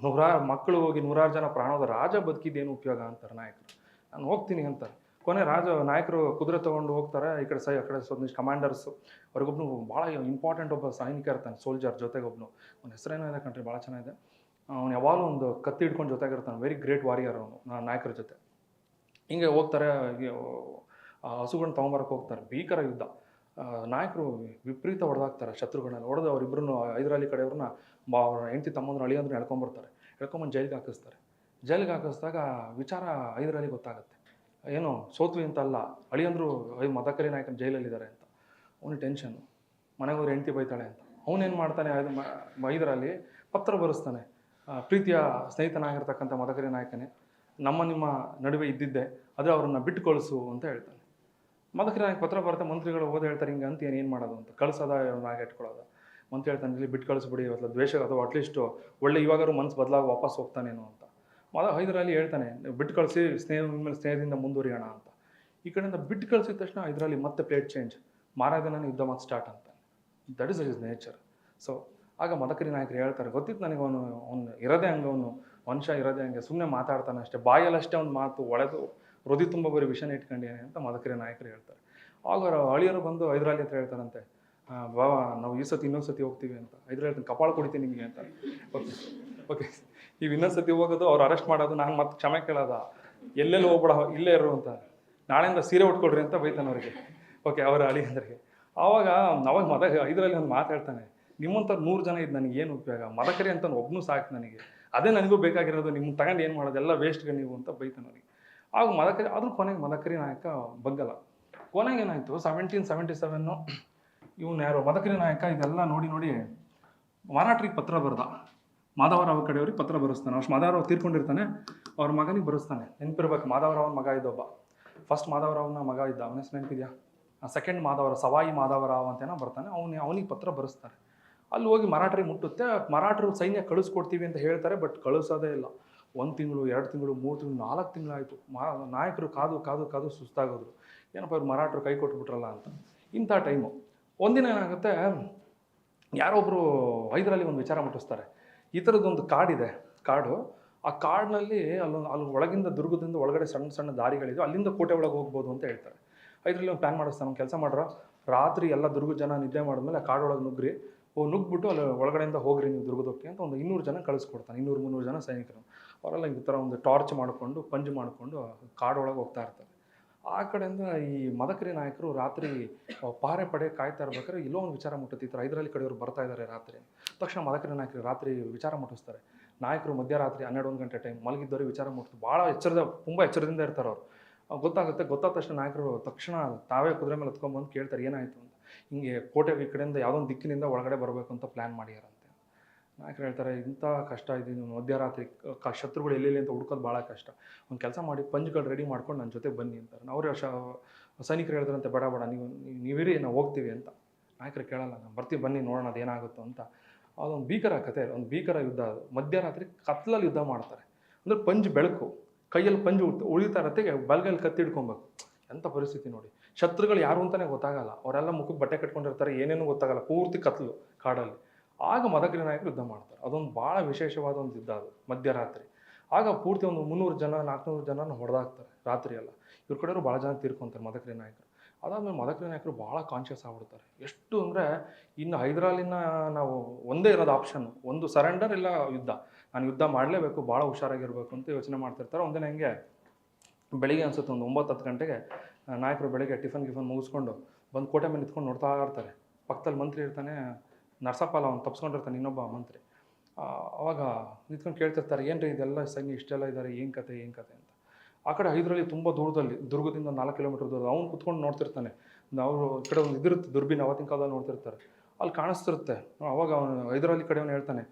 100 ಮಕ್ಕಳು ಹೋಗಿ 100 ಜನ ಪ್ರಾಣದ ರಾಜ ಬದುಕಿದ್ದೇನು ಉಪಯೋಗ ಅಂತಾರೆ ನಾಯಕರು. ನಾನು ಹೋಗ್ತೀನಿ ಅಂತಾರೆ. ಕೊನೆ ನಾಯಕರು ಕುದುರೆ ತೊಗೊಂಡು ಹೋಗ್ತಾರೆ, ಈ ಕಡೆ ಆ ಕಡೆ ಒಂದಿಷ್ಟು ಕಮಾಂಡರ್ಸು, ಅವ್ರಿಗೊಬ್ಬನು ಭಾಳ ಇಂಪಾರ್ಟೆಂಟ್ ಒಬ್ಬ ಸೈನಿಕ ಇರ್ತಾನೆ, ಸೋಲ್ಜರ್ ಜೊತೆಗೊಬ್ಬನು, ಅವ್ನ ಹೆಸರೇನೋ ಇದೆ ಕಂಟ್ರಿ, ಭಾಳ ಚೆನ್ನಾಗಿದೆ. ಅವ್ನು ಯಾವಾಗಲೂ ಒಂದು ಕತ್ತಿ ಹಿಡ್ಕೊಂಡು ಜೊತೆಗಿರ್ತಾನೆ, ವೆರಿ ಗ್ರೇಟ್ ವಾರಿಯರ್ ಅವನು, ನಾಯಕರ ಜೊತೆ. ಹಿಂಗೆ ಹೋಗ್ತಾರೆ, ಹಸುಗಳನ್ನ ತೊಗೊಂಬರಕ್ಕೆ ಹೋಗ್ತಾರೆ, ಭೀಕರ ಯುದ್ಧ. ನಾಯಕರು ವಿಪರೀತ ಹೊಡೆದಾಕ್ತಾರೆ, ಶತ್ರುಗಳನ್ನ ಹೊಡೆದು ಅವರಿಬ್ಬರನ್ನು ಹೈದರಾಲಿ ಕಡೆಯವ್ರನ್ನ ಅವ್ರ ಹೆಂಡತಿ ತಮ್ಮಂದ್ರು ಅಳಿಯಂದ್ರು ಎಳ್ಕೊಂಬರ್ತಾರೆ, ಎಳ್ಕೊಂಬಂದು ಜೈಲಿಗೆ ಹಾಕಿಸ್ತಾರೆ. ಜೈಲಿಗೆ ಹಾಕಿಸಿದಾಗ ವಿಚಾರ ಹೈದರಾಲಿ ಗೊತ್ತಾಗುತ್ತೆ, ಏನೋ ಸೋತ್ವಿ ಅಂತ ಅಲ್ಲ, ಅಳಿಯಂದ್ರು ಮದಕರಿ ನಾಯಕನ ಜೈಲಲ್ಲಿದ್ದಾರೆ ಅಂತ. ಅವನಿಗೆ ಟೆನ್ಷನ್ನು, ಮನೆಗೆ ಹೋದ್ರೆ ಹೆಂಡತಿ ಬೈತಾಳೆ ಅಂತ. ಅವನೇನು ಮಾಡ್ತಾನೆ, ಹೈದರಾಲಿ ಪತ್ರ ಬರೆಸ್ತಾನೆ, ಪ್ರೀತಿಯ ಸ್ನೇಹಿತನಾಗಿರ್ತಕ್ಕಂಥ ಮದಕರಿ ನಾಯಕನೇ, ನಿಮ್ಮ ನಡುವೆ ಇದ್ದಿದ್ದೆ, ಆದರೆ ಅವ್ರನ್ನ ಬಿಟ್ಟು ಕಳಿಸು ಅಂತ ಹೇಳ್ತಾನೆ. ಮದಕರಿ ನಾಯಕ ಪತ್ರ ಬರುತ್ತೆ, ಮಂತ್ರಿಗಳು ಓದಿ ಹೇಳ್ತಾರೆ, ಹಿಂಗೆ ಅಂತ ಏನು ಮಾಡೋದು ಅಂತ, ಕಳ್ಸೋದ ನಾಯಕ ಇಟ್ಕೊಳ್ಳೋದು. ಮಂತ್ರಿ ಹೇಳ್ತಾನೆ, ಇಲ್ಲಿ ಬಿಟ್ಟು ಕಳಿಸ್ಬಿಡಿ, ಅಥವಾ ದ್ವೇಷ ಅಥವಾ ಅಟ್ಲೀಸ್ಟ್ ಒಳ್ಳೆ ಇವಾಗಾರು ಮನಸ್ಸು ಬದಲಾಗಿ ವಾಪಸ್ ಹೋಗ್ತಾನೇನೋ ಅಂತ. ಹೈದರಾಲಿ ಹೇಳ್ತಾನೆ, ಬಿಟ್ಟು ಕಳಿಸಿ, ಸ್ನೇಹದಿಂದ ಮುಂದುವರಿಯೋಣ ಅಂತ. ಈ ಕಡೆಯಿಂದ ಬಿಟ್ಟು ಕಳಿಸಿದ ತಕ್ಷಣ ಹೈದರಾಲಿ ಮತ್ತೆ ಪ್ಲೇಟ್ ಚೇಂಜ್, ಮಾರಾದಿನ ಯುದ್ಧ ಮತ್ತೆ ಸ್ಟಾರ್ಟ್ ಅಂತ. That is his nature. So ಆಗ ಮದಕರಿ ನಾಯಕರು ಹೇಳ್ತಾರೆ, ಗೊತ್ತಿತ್ತು ನನಗೆ ಅವನು ಇರೋದೇ ಹಂಗೆ, ಅವನು ಮನುಷ್ಯ ಇರೋದೇ ಹಂಗೆ, ಸುಮ್ಮನೆ ಮಾತಾಡ್ತಾನೆ ಅಷ್ಟೇ, ಬಾಯಲ್ಲಷ್ಟೇ ಒಂದು ಮಾತು, ಒಳದು ಹೃದಯ ತುಂಬ ಬರೀ ವಿಷಯನ ಇಟ್ಕೊಂಡಿದ್ದೇನೆ ಅಂತ ಮದಕರಿ ನಾಯಕರು ಹೇಳ್ತಾರೆ. ಆಗ ಅಳಿಯರು ಬಂದು ಹೈದರಾಲಿ ಹತ್ರ ಹೇಳ್ತಾರಂತೆ, ಬಾವ ನಾವು ಈ ಸತಿ ಇನ್ನೊಂದು ಸತಿ ಹೋಗ್ತೀವಿ ಅಂತ. ಹೈದರಾಲಿ ಹೇಳ್ತಾನೆ, ಕಪಾಳ ಕೊಡ್ತೀನಿ ನಿಮಗೆ ಅಂತ. ಓಕೆ, ನೀವು ಇನ್ನೊಂದು ಸತಿ ಹೋಗೋದು, ಅವ್ರು ಅರೆಸ್ಟ್ ಮಾಡೋದು, ನಾನು ಮತ್ತೆ ಕ್ಷಮೆ ಕೇಳೋದ, ಎಲ್ಲೆಲ್ಲಿ ಹೋಗ್ಬೇಡ, ಇಲ್ಲೇ ಇರು ಅಂತ, ನಾಳೆಯಿಂದ ಸೀರೆ ಉಟ್ಕೊಡ್ರಿ ಅಂತ ಬೈತಾನೆ ಅವ್ರಿಗೆ. ಓಕೆ, ಅವರ ಅಳಿಯಂದ್ರಿಗೆ. ಆವಾಗ ಹೈದರಾಲಿ ಒಂದು ಮಾತು ಹೇಳ್ತಾನೆ, ನಿಮ್ಮಂಥವ್ರು 100 ಜನ ಇದ್ದು ನನಗೆ ಏನು ಉಪಯೋಗ, ಮದಕರಿ ಅಂತ ಒಬ್ಬನು ಸಾಕು ನನಗೆ, ಅದೇ ನನಗೂ ಬೇಕಾಗಿರೋದು, ನಿಮ್ಮ ತಗೊಂಡು ಏನು ಮಾಡೋದು, ಎಲ್ಲ ವೇಸ್ಟ್ಗೆ ನೀವು ಅಂತ ಬೈತಾನೆ ಅವ್ರಿಗೆ. ಆಗ ಆದರೂ ಕೊನೆಗೆ ಮದಕರಿ ನಾಯಕ ಬಗ್ಗಲ್ಲ. ಕೊನೆಗೆ ಏನಾಯಿತು, 1777 ಇವನು ಯಾರು ಮದಕರಿ ನಾಯಕ ಇದೆಲ್ಲ ನೋಡಿ ಮರಾಠರಿಗೆ ಪತ್ರ ಬರ್ದ. ಮಾಧವರಾವ್ ಕಡೆಯವ್ರಿಗೆ ಪತ್ರ ಬರೆಸ್ತಾನೆ. ಅಷ್ಟು ಮಾಧವರಾವ್ ತೀರ್ಕೊಂಡಿರ್ತಾನೆ, ಅವ್ರ ಮಗನಿಗೆ ಬರೆಸ್ತಾನೆ. ನೆನಪಿರ್ಬೇಕು, ಮಾಧವರಾವನ ಮಗ ಇದ್ದೊಬ್ಬ. ಫಸ್ಟ್ ಮಾಧವರಾವ್ನ ಮಗ ಇದ್ದ, ಅವನ ಹೆಸರು ನೆನಪಿದೆಯಾ? ಸೆಕೆಂಡ್ ಮಾಧವರಾವ್, ಸವಾಯಿ ಮಾಧವರಾವ್ ಅಂತೇನೋ ಬರ್ತಾನೆ. ಅವನಿಗೆ ಪತ್ರ ಬರೆಸ್ತಾರೆ. ಅಲ್ಲಿ ಹೋಗಿ ಮರಾಠರಿಗೆ ಮುಟ್ಟುತ್ತೆ. ಮರಾಠರು ಸೈನ್ಯ ಕಳಿಸ್ಕೊಡ್ತೀವಿ ಅಂತ ಹೇಳ್ತಾರೆ, ಬಟ್ ಕಳಿಸೋದೇ ಇಲ್ಲ. 1 ತಿಂಗಳು, 2 ತಿಂಗಳು, 3 ತಿಂಗಳು, 4 ತಿಂಗಳಾಯಿತು. ನಾಯಕರು ಕಾದು ಸುಸ್ತಾಗೋದ್ರು. ಏನಪ್ಪ ಇವ್ರು ಮರಾಠರು ಕೈ ಕೊಟ್ಬಿಟ್ರಲ್ಲ ಅಂತ. ಇಂಥ ಟೈಮು ಒಂದಿನ ಏನಾಗುತ್ತೆ, ಯಾರೊಬ್ಬರು ಹೈದರಾಲಿ ಒಂದು ವಿಚಾರ ಮುಟ್ಟಿಸ್ತಾರೆ. ಈ ಥರದ್ದೊಂದು ಕಾಡಿದೆ, ಕಾಡು. ಆ ಕಾಡಿನಲ್ಲಿ ಅಲ್ಲಿ ಒಳಗಿಂದ ದುರ್ಗದಿಂದ ಒಳಗಡೆ ಸಣ್ಣ ಸಣ್ಣ ದಾರಿಗಳಿದೆ, ಅಲ್ಲಿಂದ ಕೋಟೆ ಒಳಗೆ ಹೋಗ್ಬೋದು ಅಂತ ಹೇಳ್ತಾರೆ. ಹೈದರಾಲಿ ಒಂದು ಪ್ಲ್ಯಾನ್ ಮಾಡಿಸ್ತಾನೆ, ಒಂದು ಕೆಲಸ ಮಾಡ್ರ, ರಾತ್ರಿ ಎಲ್ಲ ದುರ್ಗದ ಜನ ನಿದ್ದೆ ಮಾಡಿದ್ಮೇಲೆ ಆ ಕಾಡೊಳಗೆ ನುಗ್ಗಿಬಿಟ್ಟು ಅಲ್ಲಿ ಒಳಗಡೆಯಿಂದ ಹೋಗ್ರಿ ನೀವು ದುರ್ಗದಕ್ಕೆ ಅಂತ ಒಂದು 200 ಜನ ಕಳಿಸ್ಕೊಡ್ತಾನೆ. 200-300 ಜನ ಸೈನಿಕರು. ಅವರೆಲ್ಲ ಈ ಥರ ಒಂದು ಟಾರ್ಚ್ ಮಾಡಿಕೊಂಡು ಪಂಜ್ ಮಾಡಿಕೊಂಡು ಕಾಡೊಳಗೆ ಹೋಗ್ತಾ ಇರ್ತಾರೆ. ಆ ಕಡೆಯಿಂದ ಈ ಮದಕರಿ ನಾಯಕರು ರಾತ್ರಿ ಪಾರೆ ಪಡೆ ಕಾಯ್ತಾ ಇರ್ಬೇಕಾದ್ರೆ ಎಲ್ಲೋ ಒಂದು ವಿಚಾರ ಮುಟ್ಟುತ್ತೆ, ಈ ಥರ ಹೈದರಾಲಿ ಕಡೆಯವರು ಬರ್ತಾ ಇದ್ದಾರೆ ರಾತ್ರಿ. ತಕ್ಷಣ ಮದಕರಿ ನಾಯಕರು ರಾತ್ರಿ ವಿಚಾರ ಮುಟ್ಟಿಸ್ತಾರೆ. ನಾಯಕರು ಮಧ್ಯರಾತ್ರಿ 12-1 ಗಂಟೆ ಟೈಮ್ ಮಲಗಿದ್ದವ್ರಿಗೆ ವಿಚಾರ ಮುಟ್ಟಿಸ್ತು. ಭಾಳ ತುಂಬ ಎಚ್ಚರದಿಂದ ಇರ್ತಾರೆ ಅವರು. ಗೊತ್ತಾದ ತಕ್ಷಣ ನಾಯಕರು ತಕ್ಷಣ ತಾವೇ ಕುದುರೆ ಮೇಲೆ ಹತ್ಕೊಂಡ್ಬಂದು ಕೇಳ್ತಾರೆ ಏನಾಯಿತು ಅಂತ. ಹಿಂಗೆ ಕೋಟೆ ಈ ಕಡೆಯಿಂದ ಯಾವುದೋ ಒಂದು ದಿಕ್ಕಿನಿಂದ ಒಳಗಡೆ ಬರಬೇಕು ಅಂತ ಪ್ಲ್ಯಾನ್ ಮಾಡ್ಯಾರಂತೆ. ನಾಯಕರು ಹೇಳ್ತಾರೆ, ಇಂಥ ಕಷ್ಟ ಇದೆ, ಮಧ್ಯರಾತ್ರಿ ಶತ್ರುಗಳು ಎಲ್ಲೆಲ್ಲಿ ಅಂತ ಹುಡ್ಕೋದು ಭಾಳ ಕಷ್ಟ. ಒಂದು ಕೆಲಸ ಮಾಡಿ, ಪಂಜ್ಗಳು ರೆಡಿ ಮಾಡ್ಕೊಂಡು ನನ್ನ ಜೊತೆ ಬನ್ನಿ ಅಂತಾರೆ. ಅವರೇ ಸೈನಿಕರು ಹೇಳಿದ್ರಂತೆ, ಬೇಡ ನೀವಿರಿ, ನಾವು ಹೋಗ್ತೀವಿ ಅಂತ. ನಾಯಕರು ಕೇಳಲ್ಲ, ನಾನು ಬರ್ತೀವಿ ಬನ್ನಿ ನೋಡೋಣ ಅದೇನಾಗುತ್ತೋ ಅಂತ. ಅದೊಂದು ಭೀಕರ ಕಥೆ, ಒಂದು ಭೀಕರ ಯುದ್ಧ ಅದು. ಮಧ್ಯರಾತ್ರಿ ಕತ್ಲಲ್ಲಿ ಯುದ್ಧ ಮಾಡ್ತಾರೆ. ಅಂದರೆ ಪಂಜ್ ಬೆಳಕು, ಕೈಯಲ್ಲಿ ಪಂಜು ಉಳಿತಾ ಇರತ್ತೆ, ಬಲ್ಗಲ್ಲಿ ಕತ್ತಿ ಹಿಡ್ಕೊಬೇಕು. ಎಂಥ ಪರಿಸ್ಥಿತಿ ನೋಡಿ. ಶತ್ರುಗಳು ಯಾರು ಅಂತಲೇ ಗೊತ್ತಾಗಲ್ಲ, ಅವರೆಲ್ಲ ಮುಖಕ್ಕೆ ಬಟ್ಟೆ ಕಟ್ಕೊಂಡಿರ್ತಾರೆ, ಏನೇನೂ ಗೊತ್ತಾಗಲ್ಲ, ಪೂರ್ತಿ ಕತ್ಲು ಕಾಡಲ್ಲಿ. ಆಗ ಮದಕರಿ ನಾಯಕರು ಯುದ್ಧ ಮಾಡ್ತಾರೆ. ಅದೊಂದು ಭಾಳ ವಿಶೇಷವಾದ ಒಂದು ಯುದ್ಧ ಅದು, ಮಧ್ಯರಾತ್ರಿ. ಆಗ ಪೂರ್ತಿ ಒಂದು 300 ಜನ 400 ಜನನ ಹೊಡೆದಾಕ್ತಾರೆ ರಾತ್ರಿ ಎಲ್ಲ. ಇವ್ರ ಕಡೆಯವರು ಭಾಳ ಜನ ತೀರ್ಕೊಂತಾರೆ ಮದಕರಿ ನಾಯಕರು. ಅದಾದಮೇಲೆ ಮದಕರಿ ನಾಯಕರು ಭಾಳ ಕಾನ್ಷಿಯಸ್ ಆಗ್ಬಿಡ್ತಾರೆ. ಎಷ್ಟು ಅಂದರೆ, ಇನ್ನು ಹೈದರಾಲಿನ ನಾವು ಒಂದೇ ಇರೋದು ಆಪ್ಷನ್ನು, ಒಂದು ಸರೆಂಡರ್ ಇಲ್ಲ ಯುದ್ಧ. ನಾನು ಯುದ್ಧ ಮಾಡಲೇಬೇಕು, ಭಾಳ ಹುಷಾರಾಗಿರ್ಬೇಕು ಅಂತ ಯೋಚನೆ ಮಾಡ್ತಿರ್ತಾರೆ. ಒಂದಿನ ಹೆಂಗೆ ಬೆಳಿಗ್ಗೆ ಅನ್ಸುತ್ತೆ, ಒಂದು 9-10 ಗಂಟೆಗೆ ನಾಯಕರು ಬೆಳಗ್ಗೆ ಟಿಫನ್ ಮುಗಿಸ್ಕೊಂಡು ಬಂದು ಕೋಟೆ ಮೇಲೆ ನಿಂತ್ಕೊಂಡು ನೋಡ್ತಾ ಇರ್ತಾರೆ. ಪಕ್ಕದಲ್ಲಿ ಮಂತ್ರಿ ಇರ್ತಾನೆ, ನರಸಪಾಲ, ಅವ್ನು ತಪ್ಸ್ಕೊಂಡಿರ್ತಾನೆ ಇನ್ನೊಬ್ಬ ಮಂತ್ರಿ. ಅವಾಗ ನಿಂತ್ಕೊಂಡು ಕೇಳ್ತಿರ್ತಾರೆ, ಏನು ರೀ ಇದೆಲ್ಲ ಸೈನ್ಯ ಇಷ್ಟೆಲ್ಲ ಇದ್ದಾರೆ, ಏನು ಕತೆ ಅಂತ. ಆ ಕಡೆ ಹೈದರಾಲಿ ತುಂಬ ದೂರದಲ್ಲಿ, ದುರ್ಗದಿಂದ 4 ಕಿಲೋಮೀಟರ್ ದೂರ, ಅವ್ನು ಕುತ್ಕೊಂಡು ನೋಡ್ತಿರ್ತಾನೆ. ಅವರು ಈ ಕಡೆ ಒಂದು ಇದಿರುತ್ತೆ ದುರ್ಬಿನ್, ಅವತ್ತಿನ ಕಾಲದಲ್ಲಿ ನೋಡ್ತಿರ್ತಾರೆ. ಅಲ್ಲಿ ಕಾಣಿಸ್ತಿರುತ್ತೆ. ಅವಾಗ ಅವನು ಹೈದರಾಲಿ ಕಡೆಯವನು ಹೇಳ್ತಾನೆ,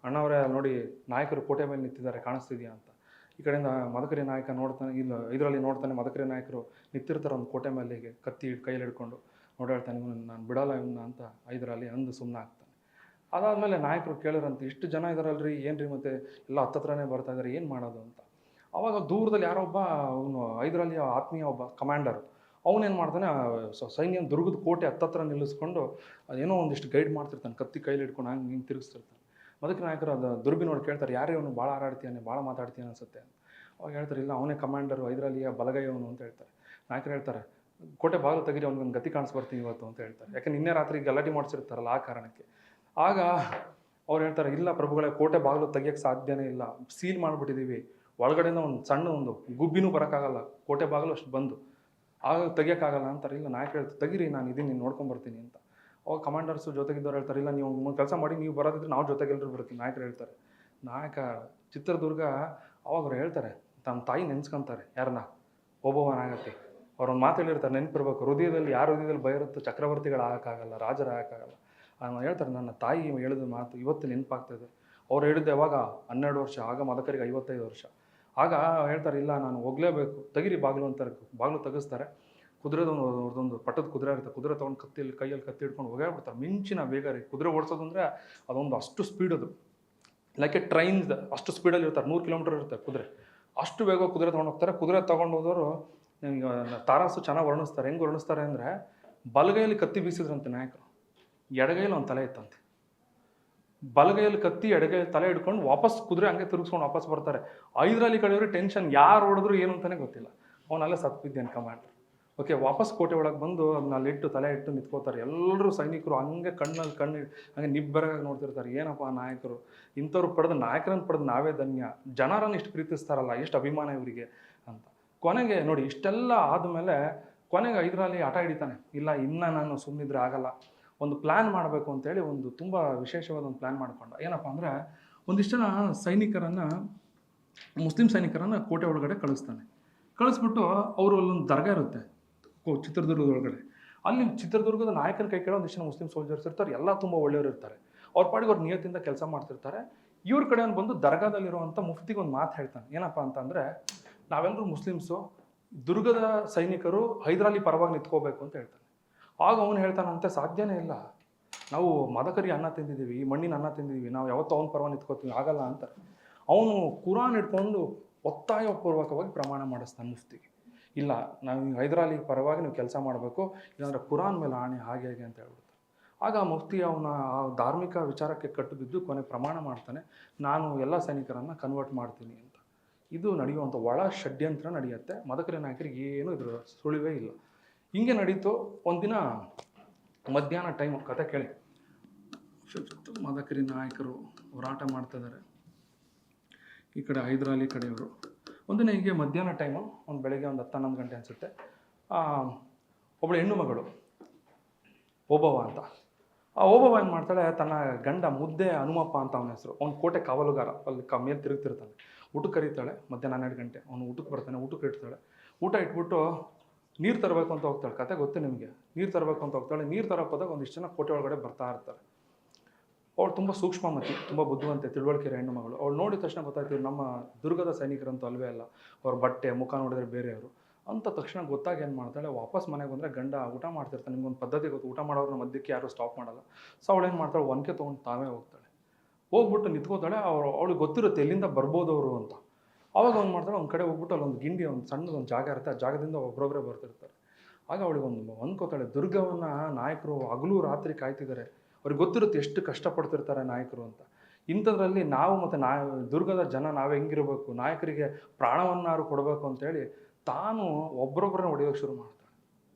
ಅಣ್ಣವರೇ ನೋಡಿ ನಾಯಕರು ಕೋಟೆ ಮೇಲೆ ನಿಂತಿದ್ದಾರೆ, ಕಾಣಿಸ್ತಿದ್ಯಾ ಅಂತ. ಈ ಕಡೆಯಿಂದ ಮದಕರಿ ನಾಯಕ ನೋಡ್ತಾನೆ, ಇಲ್ಲ ಹೈದರಾಲಿ ನೋಡ್ತಾನೆ, ಮದಕರಿ ನಾಯಕರು ನಿಂತಿರ್ತಾರೆ ಒಂದು ಕೋಟೆ ಮೇಲೆ ಕತ್ತಿ ಕೈಯಲ್ಲಿ ಹಿಡ್ಕೊಂಡು. ನೋಡಾಡ್ತಾನೆ, ನಾನು ಬಿಡಲ್ಲ ಇವನ್ನ ಅಂತ ಹೈದರಾಲಿ ಅಂದು ಸುಮ್ಮನೆ ಆಗ್ತಾನೆ. ಅದಾದಮೇಲೆ ನಾಯಕರು ಕೇಳಿರಂತೆ, ಇಷ್ಟು ಜನ ಇದ್ದಾರಲ್ರಿ, ಏನು ರೀ ಮತ್ತೆ ಎಲ್ಲ ಹತ್ತತ್ರನೇ ಬರ್ತಾ ಇದ್ದಾರೆ, ಏನು ಮಾಡೋದು ಅಂತ. ಆವಾಗ ದೂರದಲ್ಲಿ ಯಾರೊಬ್ಬ ಅವನು ಹೈದರಾಲಿಯ ಆತ್ಮೀಯ ಒಬ್ಬ ಕಮಾಂಡರು, ಅವನೇನು ಮಾಡ್ತಾನೆ, ಸೈನ್ಯ ದುರ್ಗದ ಕೋಟೆ ಹತ್ತತ್ರ ನಿಲ್ಲಿಸ್ಕೊಂಡು ಏನೋ ಒಂದಿಷ್ಟು ಗೈಡ್ ಮಾಡ್ತಿರ್ತಾನೆ, ಕತ್ತಿ ಕೈಲಿ ಹಿಡ್ಕೊಂಡು ಹಿಂಗೆ ತಿರುಗಿಸ್ತಿರ್ತಾನೆ. ಮದಕರಿ ನಾಯಕರು ಅದು ದುರ್ಬಿನೋಡು ಕೇಳ್ತಾರೆ, ಯಾರೇ ಅವನು ಭಾಳ ಹಾರಾಡ್ತೀಯಾನೆ, ಭಾಳ ಮಾತಾಡ್ತೀಯಾನೆ ಅನಿಸುತ್ತೆ ಅಂತ. ಅವಾಗ ಹೇಳ್ತಾರೆ, ಇಲ್ಲ ಅವನೇ ಕಮಾಂಡರು, ಹೈದರಾಲಿಯ ಬಲಗೈಯವನು ಅಂತ ಹೇಳ್ತಾರೆ. ನಾಯಕರು ಹೇಳ್ತಾರೆ, ಕೋಟೆ ಬಾಗಿಲು ತೆಗೀರಿ, ಅವ್ನಿಗೆ ಗತಿ ಕಾಣಿಸ್ಬರ್ತೀನಿ ಇವತ್ತು ಅಂತ ಹೇಳ್ತಾರೆ. ಯಾಕೆ ನಿನ್ನೆ ರಾತ್ರಿ ಗಲಾಟೆ ಮಾಡಿಸಿರ್ತಾರಲ್ಲ ಆ ಕಾರಣಕ್ಕೆ. ಆಗ ಅವ್ರು ಹೇಳ್ತಾರೆ, ಇಲ್ಲ ಪ್ರಭುಗಳೇ, ಕೋಟೆ ಬಾಗಿಲು ತೆಗಿಯೋಕ್ಕೆ ಸಾಧ್ಯನೇ ಇಲ್ಲ, ಸೀಲ್ ಮಾಡಿಬಿಟ್ಟಿದ್ದೀವಿ, ಒಳಗಡೆಯಿಂದ ಒಂದು ಸಣ್ಣ ಒಂದು ಗುಬ್ಬಿನೂ ಬರೋಕ್ಕಾಗಲ್ಲ, ಕೋಟೆ ಬಾಗಿಲು ಅಷ್ಟು ಬಂದು ಆಗ ತೆಗಿಯೋಕ್ಕಾಗಲ್ಲ ಅಂತಾರೆ. ಇಲ್ಲ ನಾಯಕರು ಹೇಳ್ತಾರೆ, ತೆಗೀರಿ, ನಾನು ಇದೀನಿ, ನೀನು ನೋಡ್ಕೊಂಬರ್ತೀನಿ ಅಂತ. ಅವಾಗ ಕಮಾಂಡರ್ಸು ಜೊತೆಗಿದ್ದವ್ರು ಹೇಳ್ತಾರೆ, ಇಲ್ಲ ನೀವು ಒಂದು ಕೆಲಸ ಮಾಡಿ, ನೀವು ಬರೋದಿದ್ರೆ ನಾವು ಜೊತೆಗೆಲ್ಲರೂ ಬರ್ತೀವಿ. ನಾಯಕರು ಹೇಳ್ತಾರೆ. ನಾಯಕ ಚಿತ್ರದುರ್ಗ ಅವಾಗ ಅವ್ರು ಹೇಳ್ತಾರೆ, ತಮ್ಮ ತಾಯಿ ನೆನ್ಸ್ಕೊಂತಾರೆ, ಯಾರನ್ನ, ಓಬವ್ವನಾಗತ್ತೆ. ಅವ್ರೊಂದು ಮಾತು ಹೇಳಿರ್ತಾರೆ, ನೆನಪಿರ್ಬೇಕು, ಹೃದಯದಲ್ಲಿ ಯಾರ ಹೃದಯದಲ್ಲಿ ಬೈರುತ್ತೋ ಚಕ್ರವರ್ತಿಗಳು ಆಗೋಕ್ಕಾಗಲ್ಲ, ರಾಜರು ಆಗೋಕ್ಕಾಗಲ್ಲ. ಹೇಳ್ತಾರೆ, ನನ್ನ ತಾಯಿ ಹೇಳಿದ ಮಾತು ಇವತ್ತು ನೆನಪಾಗ್ತದೆ. ಅವ್ರು ಹೇಳಿದ್ದೆ ಯಾವಾಗ 12 ವರ್ಷ, ಆಗ ಮದಕರಿಗೆ 55 ವರ್ಷ. ಆಗ ಹೇಳ್ತಾರೆ, ಇಲ್ಲ ನಾನು ಹೋಗಲೇಬೇಕು, ತೆಗೀರಿ ಬಾಗಿಲು ಅಂತಾರೆ. ಬಾಗಿಲು ತೆಗಿಸ್ತಾರೆ. ಕುದುರೆದೊಂದು ಪಟ್ಟದ ಕುದುರೆ ಇರುತ್ತೆ, ಕುದುರೆ ತೊಗೊಂಡು ಕೈಯಲ್ಲಿ ಕತ್ತಿ ಹಿಡ್ಕೊಂಡು ಹೋಗ್ಬಿಡ್ತಾರೆ. ಮಿಂಚಿನ ಬೇಗ ರೀ ಕುದುರೆ ಓಡಿಸೋದು ಅಂದರೆ ಅದೊಂದು ಅಷ್ಟು ಸ್ಪೀಡ್, ಅದು ಲೈಕ್ ಎ ಟ್ರೈನ್ ಅಷ್ಟು ಸ್ಪೀಡಲ್ಲಿ ಇರ್ತಾರೆ. 100 ಕಿಲೋಮೀಟರ್ ಇರುತ್ತೆ ಕುದುರೆ, ಅಷ್ಟು ಬೇಗ ಕುದುರೆ ತೊಗೊಂಡು ಹೋಗ್ತಾರೆ. ಕುದುರೆ ತೊಗೊಂಡು ಹೋದವರು ತಾರಾಸು ಚೆನ್ನಾಗಿ ವರ್ಣಿಸ್ತಾರೆ. ಹೆಂಗೆ ವರ್ಣಿಸ್ತಾರೆ ಅಂದರೆ, ಬಲಗೈಯಲ್ಲಿ ಕತ್ತಿ ಬೀಸಿದ್ರಂತೆ ನಾಯಕರು, ಎಡಗೈಯಲ್ಲಿ ಒಂದು ತಲೆ ಇತ್ತಂತೆ. ಬಲಗೈಯಲ್ಲಿ ಕತ್ತಿ, ಎಡಗೈಯಲ್ಲಿ ತಲೆ ಹಿಡ್ಕೊಂಡು ವಾಪಸ್ ಕುದುರೆ ಹಂಗೆ ತಿರುಗಿಸ್ಕೊಂಡು ವಾಪಸ್ ಬರ್ತಾರೆ. ಹೈದರಾಲಿ ಕಡೆಯವರು ಟೆನ್ಷನ್, ಯಾರು ಹೊಡೆದ್ರು ಏನು ಅಂತಲೇ ಗೊತ್ತಿಲ್ಲ, ಅವನಲ್ಲೇ ಸತ್ಬಿದ್ದೇನೆ ಕಮಾಂಡರ್. ಓಕೆ, ವಾಪಸ್ ಕೋಟೆ ಒಳಗೆ ಬಂದು ಅದನ್ನಲ್ಲಿಟ್ಟು ತಲೆ ಇಟ್ಟು ನಿಂತ್ಕೋತಾರೆ. ಎಲ್ಲರೂ ಸೈನಿಕರು ಹಂಗೆ ಕಣ್ಣಲ್ಲಿ ಹಂಗೆ ನಿಬ್ಬೆರಗಾಗಿ ನೋಡ್ತಿರ್ತಾರೆ. ಏನಪ್ಪ ನಾಯಕರು, ಇಂಥವ್ರು ನಾಯಕರನ್ನು ಪಡೆದು ನಾವೇ ಧನ್ಯ, ಜನರನ್ನು ಇಷ್ಟು ಪ್ರೀತಿಸ್ತಾರಲ್ಲ, ಎಷ್ಟು ಅಭಿಮಾನ ಇವರಿಗೆ ಅಂತ. ಕೊನೆಗೆ ನೋಡಿ, ಇಷ್ಟೆಲ್ಲ ಆದಮೇಲೆ ಕೊನೆಗೆ ಹೈದರಾಲಿ ಹಠ ಹಿಡಿತಾನೆ, ಇಲ್ಲ ಇನ್ನು ನಾನು ಸುಮ್ಮನಿದ್ರೆ ಆಗಲ್ಲ, ಒಂದು ಪ್ಲ್ಯಾನ್ ಮಾಡಬೇಕು ಅಂತೇಳಿ ಒಂದು ತುಂಬ ವಿಶೇಷವಾದ ಒಂದು ಪ್ಲ್ಯಾನ್ ಮಾಡ್ಕೊಂಡ. ಏನಪ್ಪ ಅಂದರೆ, ಒಂದಿಷ್ಟು ಜನ ಸೈನಿಕರನ್ನು, ಮುಸ್ಲಿಂ ಸೈನಿಕರನ್ನು ಕೋಟೆ ಒಳಗಡೆ ಕಳಿಸ್ಬಿಟ್ಟು ಅವರು ಅಲ್ಲೊಂದು ದರ್ಗಾ ಇರುತ್ತೆ ಚಿತ್ರದುರ್ಗದ ಒಳಗಡೆ. ಅಲ್ಲಿ ಚಿತ್ರದುರ್ಗದ ನಾಯಕನ ಕೈ ಕೇಳೋ ಒಂದಿಷ್ಟು ಜನ ಮುಸ್ಲಿಂ ಸೋಲ್ಜರ್ಸ್ ಇರ್ತಾರೆ. ಎಲ್ಲ ತುಂಬ ಒಳ್ಳೆಯವರು ಇರ್ತಾರೆ. ಅವ್ರ ಪಾಡಿಗೆ ಅವ್ರ ನಿಯತ್ತಿಂದ ಕೆಲಸ ಮಾಡ್ತಿರ್ತಾರೆ. ಇವ್ರ ಕಡೆ ಅವ್ನು ಬಂದು ದರ್ಗಾದಲ್ಲಿರುವಂಥ ಮುಫ್ತಿಗೆ ಒಂದು ಮಾತು ಹೇಳ್ತಾನೆ. ಏನಪ್ಪ ಅಂತಂದರೆ, ನಾವೆಲ್ಲರೂ ಮುಸ್ಲಿಮ್ಸು, ದುರ್ಗದ ಸೈನಿಕರು ಹೈದರಾಲಿ ಪರವಾಗಿ ನಿಂತ್ಕೋಬೇಕು ಅಂತ ಹೇಳ್ತಾನೆ. ಆಗ ಅವನು ಹೇಳ್ತಾನಂತೆ, ಸಾಧ್ಯನೇ ಇಲ್ಲ, ನಾವು ಮದಕರಿ ಅನ್ನ ತಿಂದಿದ್ದೀವಿ, ಈ ಮಣ್ಣಿನ ಅನ್ನ ತಿಂದಿದ್ದೀವಿ, ನಾವು ಯಾವತ್ತೂ ಅವನ ಪರವಾಗಿ ನಿಂತ್ಕೋತೀವಿ, ಆಗಲ್ಲ ಅಂತ ಅವನು ಕುರಾನ್ ಇಟ್ಕೊಂಡು ಒತ್ತಾಯಪೂರ್ವಕವಾಗಿ ಪ್ರಮಾಣ ಮಾಡಿಸ್ತಾನೆ ಮುಫ್ತಿಗೆ. ಇಲ್ಲ, ನಾವು ಹೈದರಾಲಿ ಪರವಾಗಿ ನೀವು ಕೆಲಸ ಮಾಡಬೇಕು, ಇಲ್ಲಾಂದರೆ ಕುರಾನ್ ಮೇಲೆ ಆಣೆ ಹಾಗೆ ಹೇಗೆ ಅಂತ ಹೇಳ್ಬಿಡ್ತಾರೆ. ಆಗ ಮುಫ್ತಿ ಅವನ ಆ ಧಾರ್ಮಿಕ ವಿಚಾರಕ್ಕೆ ಕಟ್ಟು ಬಿದ್ದು ಕೊನೆ ಪ್ರಮಾಣ ಮಾಡ್ತಾನೆ, ನಾನು ಎಲ್ಲ ಸೈನಿಕರನ್ನು ಕನ್ವರ್ಟ್ ಮಾಡ್ತೀನಿ ಅಂತ. ಇದು ನಡೆಯುವಂಥ ಒಳ ಷಡ್ಯಂತ್ರ ನಡೆಯುತ್ತೆ. ಮದಕರಿ ನಾಯಕರಿಗೆ ಏನು ಇದ್ರ ಸುಳಿವೇ ಇಲ್ಲ. ಹಿಂಗೆ ನಡೀತು. ಒಂದಿನ ಮಧ್ಯಾಹ್ನ ಟೈಮು, ಕತೆ ಕೇಳಿ. ಮದಕರಿ ನಾಯಕರು ಹೋರಾಟ ಮಾಡ್ತಿದ್ದಾರೆ, ಈ ಕಡೆ ಹೈದರಾಲಿ ಕಡೆಯವರು. ಒಂದಿನ ಹೀಗೆ ಮಧ್ಯಾಹ್ನ ಟೈಮು, ಒಂದು ಬೆಳಗ್ಗೆ ಒಂದು 10-11 ಗಂಟೆ ಅನಿಸುತ್ತೆ. ಒಬ್ಬಳು ಹೆಣ್ಣು ಮಗಳು ಓಬವ್ವ ಅಂತ. ಆ ಓಬವ್ವ ಏನು ಮಾಡ್ತಾಳೆ, ತನ್ನ ಗಂಡ ಮುದ್ದೆ ಹನುಮಪ್ಪ ಅಂತ ಅವನ ಹೆಸರು, ಅವ್ನು ಕೋಟೆ ಕಾವಲುಗಾರ, ಅಲ್ಲಿ ಮೇಲೆ ತಿರುಗ್ತಿರ್ತಾನೆ. ಊಟಕ್ಕೆ ಕರೀತಾಳೆ, ಮಧ್ಯಾಹ್ನ 12 ಗಂಟೆ ಅವನು ಊಟಕ್ಕೆ ಬರ್ತಾನೆ. ಊಟಕ್ಕೆ ಇಡ್ತಾಳೆ. ಊಟ ಇಟ್ಬಿಟ್ಟು ನೀರು ತರಬೇಕು ಅಂತ ಹೋಗ್ತಾಳೆ. ಕತೆ ಗೊತ್ತೇ ನಿಮಗೆ. ನೀರು ತರಬೇಕು ಅಂತ ಹೋಗ್ತಾಳೆ. ನೀರು ತರಕ್ಕೆ ಹೋದಾಗ ಒಂದಿಷ್ಟು ಜನ ಕೋಟೆ ಒಳಗಡೆ ಬರ್ತಾ ಇರ್ತಾರೆ. ಅವಳು ತುಂಬ ಸೂಕ್ಷ್ಮಮತಿ, ತುಂಬ ಬುದ್ಧಿವಂತೆ, ತಿಳುವಳಿಕೆ ಹೆಣ್ಣು ಮಗಳು. ಅವಳು ನೋಡಿದ ತಕ್ಷಣ ಗೊತ್ತಾಯ್ತು, ನಮ್ಮ ದುರ್ಗದ ಸೈನಿಕರಂತೂ ಅಲ್ವೇ ಅಲ್ಲ, ಅವ್ರ ಬಟ್ಟೆ ಮುಖ ನೋಡಿದ್ರೆ ಬೇರೆಯವರು ಅಂತ. ತಕ್ಷಣ ಗೊತ್ತಾಗಿ ಏನು ಮಾಡ್ತಾಳೆ, ವಾಪಸ್ ಮನೆಗೆ ಬಂದರೆ ಗಂಡ ಊಟ ಮಾಡ್ತಿರ್ತಾನೆ. ನಿಮ್ಗೊಂದು ಪದ್ಧತಿ ಗೊತ್ತು, ಊಟ ಮಾಡೋರನ್ನ ಮಧ್ಯಕ್ಕೆ ಯಾರು ಸ್ಟಾಪ್ ಮಾಡಲ್ಲ. ಸೊ ಅವಳು ಏನು ಮಾಡ್ತಾಳೆ, ಒನಕೆ ತೊಗೊಂಡು ತಾವೇ ಹೋಗ್ತಾಳೆ. ಹೋಗ್ಬಿಟ್ಟು ನಿಂತ್ಕೋತಾಳೆ. ಅವಳಿಗೆ ಗೊತ್ತಿರುತ್ತೆ ಎಲ್ಲಿಂದ ಬರ್ಬೋದು ಅವರು ಅಂತ. ಆವಾಗ ಅವ್ನು ಮಾಡ್ತಾಳೆ, ಒಂದು ಕಡೆ ಹೋಗ್ಬಿಟ್ಟು ಅಲ್ಲೊಂದು ಗಿಂಡಿ, ಒಂದು ಸಣ್ಣದೊಂದು ಜಾಗ ಇರುತ್ತೆ, ಆ ಜಾಗದಿಂದ ಒಬ್ಬರೊಬ್ಬರೇ ಬರ್ತಿರ್ತಾರೆ. ಆಗ ಅವಳಿಗೆ ಒಂದು ಅಂದ್ಕೋತಾಳೆ, ದುರ್ಗವನ್ನು ನಾಯಕರು ಹಗಲು ರಾತ್ರಿ ಕಾಯ್ತಿದ್ದಾರೆ, ಅವ್ರಿಗೆ ಗೊತ್ತಿರುತ್ತೆ ಎಷ್ಟು ಕಷ್ಟಪಡ್ತಿರ್ತಾರೆ ನಾಯಕರು ಅಂತ. ಇಂಥದ್ರಲ್ಲಿ ನಾವು ಮತ್ತು ದುರ್ಗದ ಜನ ನಾವೇ ಹೆಂಗಿರಬೇಕು, ನಾಯಕರಿಗೆ ಪ್ರಾಣವನ್ನಾರು ಕೊಡಬೇಕು ಅಂತೇಳಿ ತಾನು ಒಬ್ಬರೊಬ್ಬರನ್ನ ಹೊಡೆಯೋಕ್ಕೆ ಶುರು ಮಾಡ್ತಾಳೆ.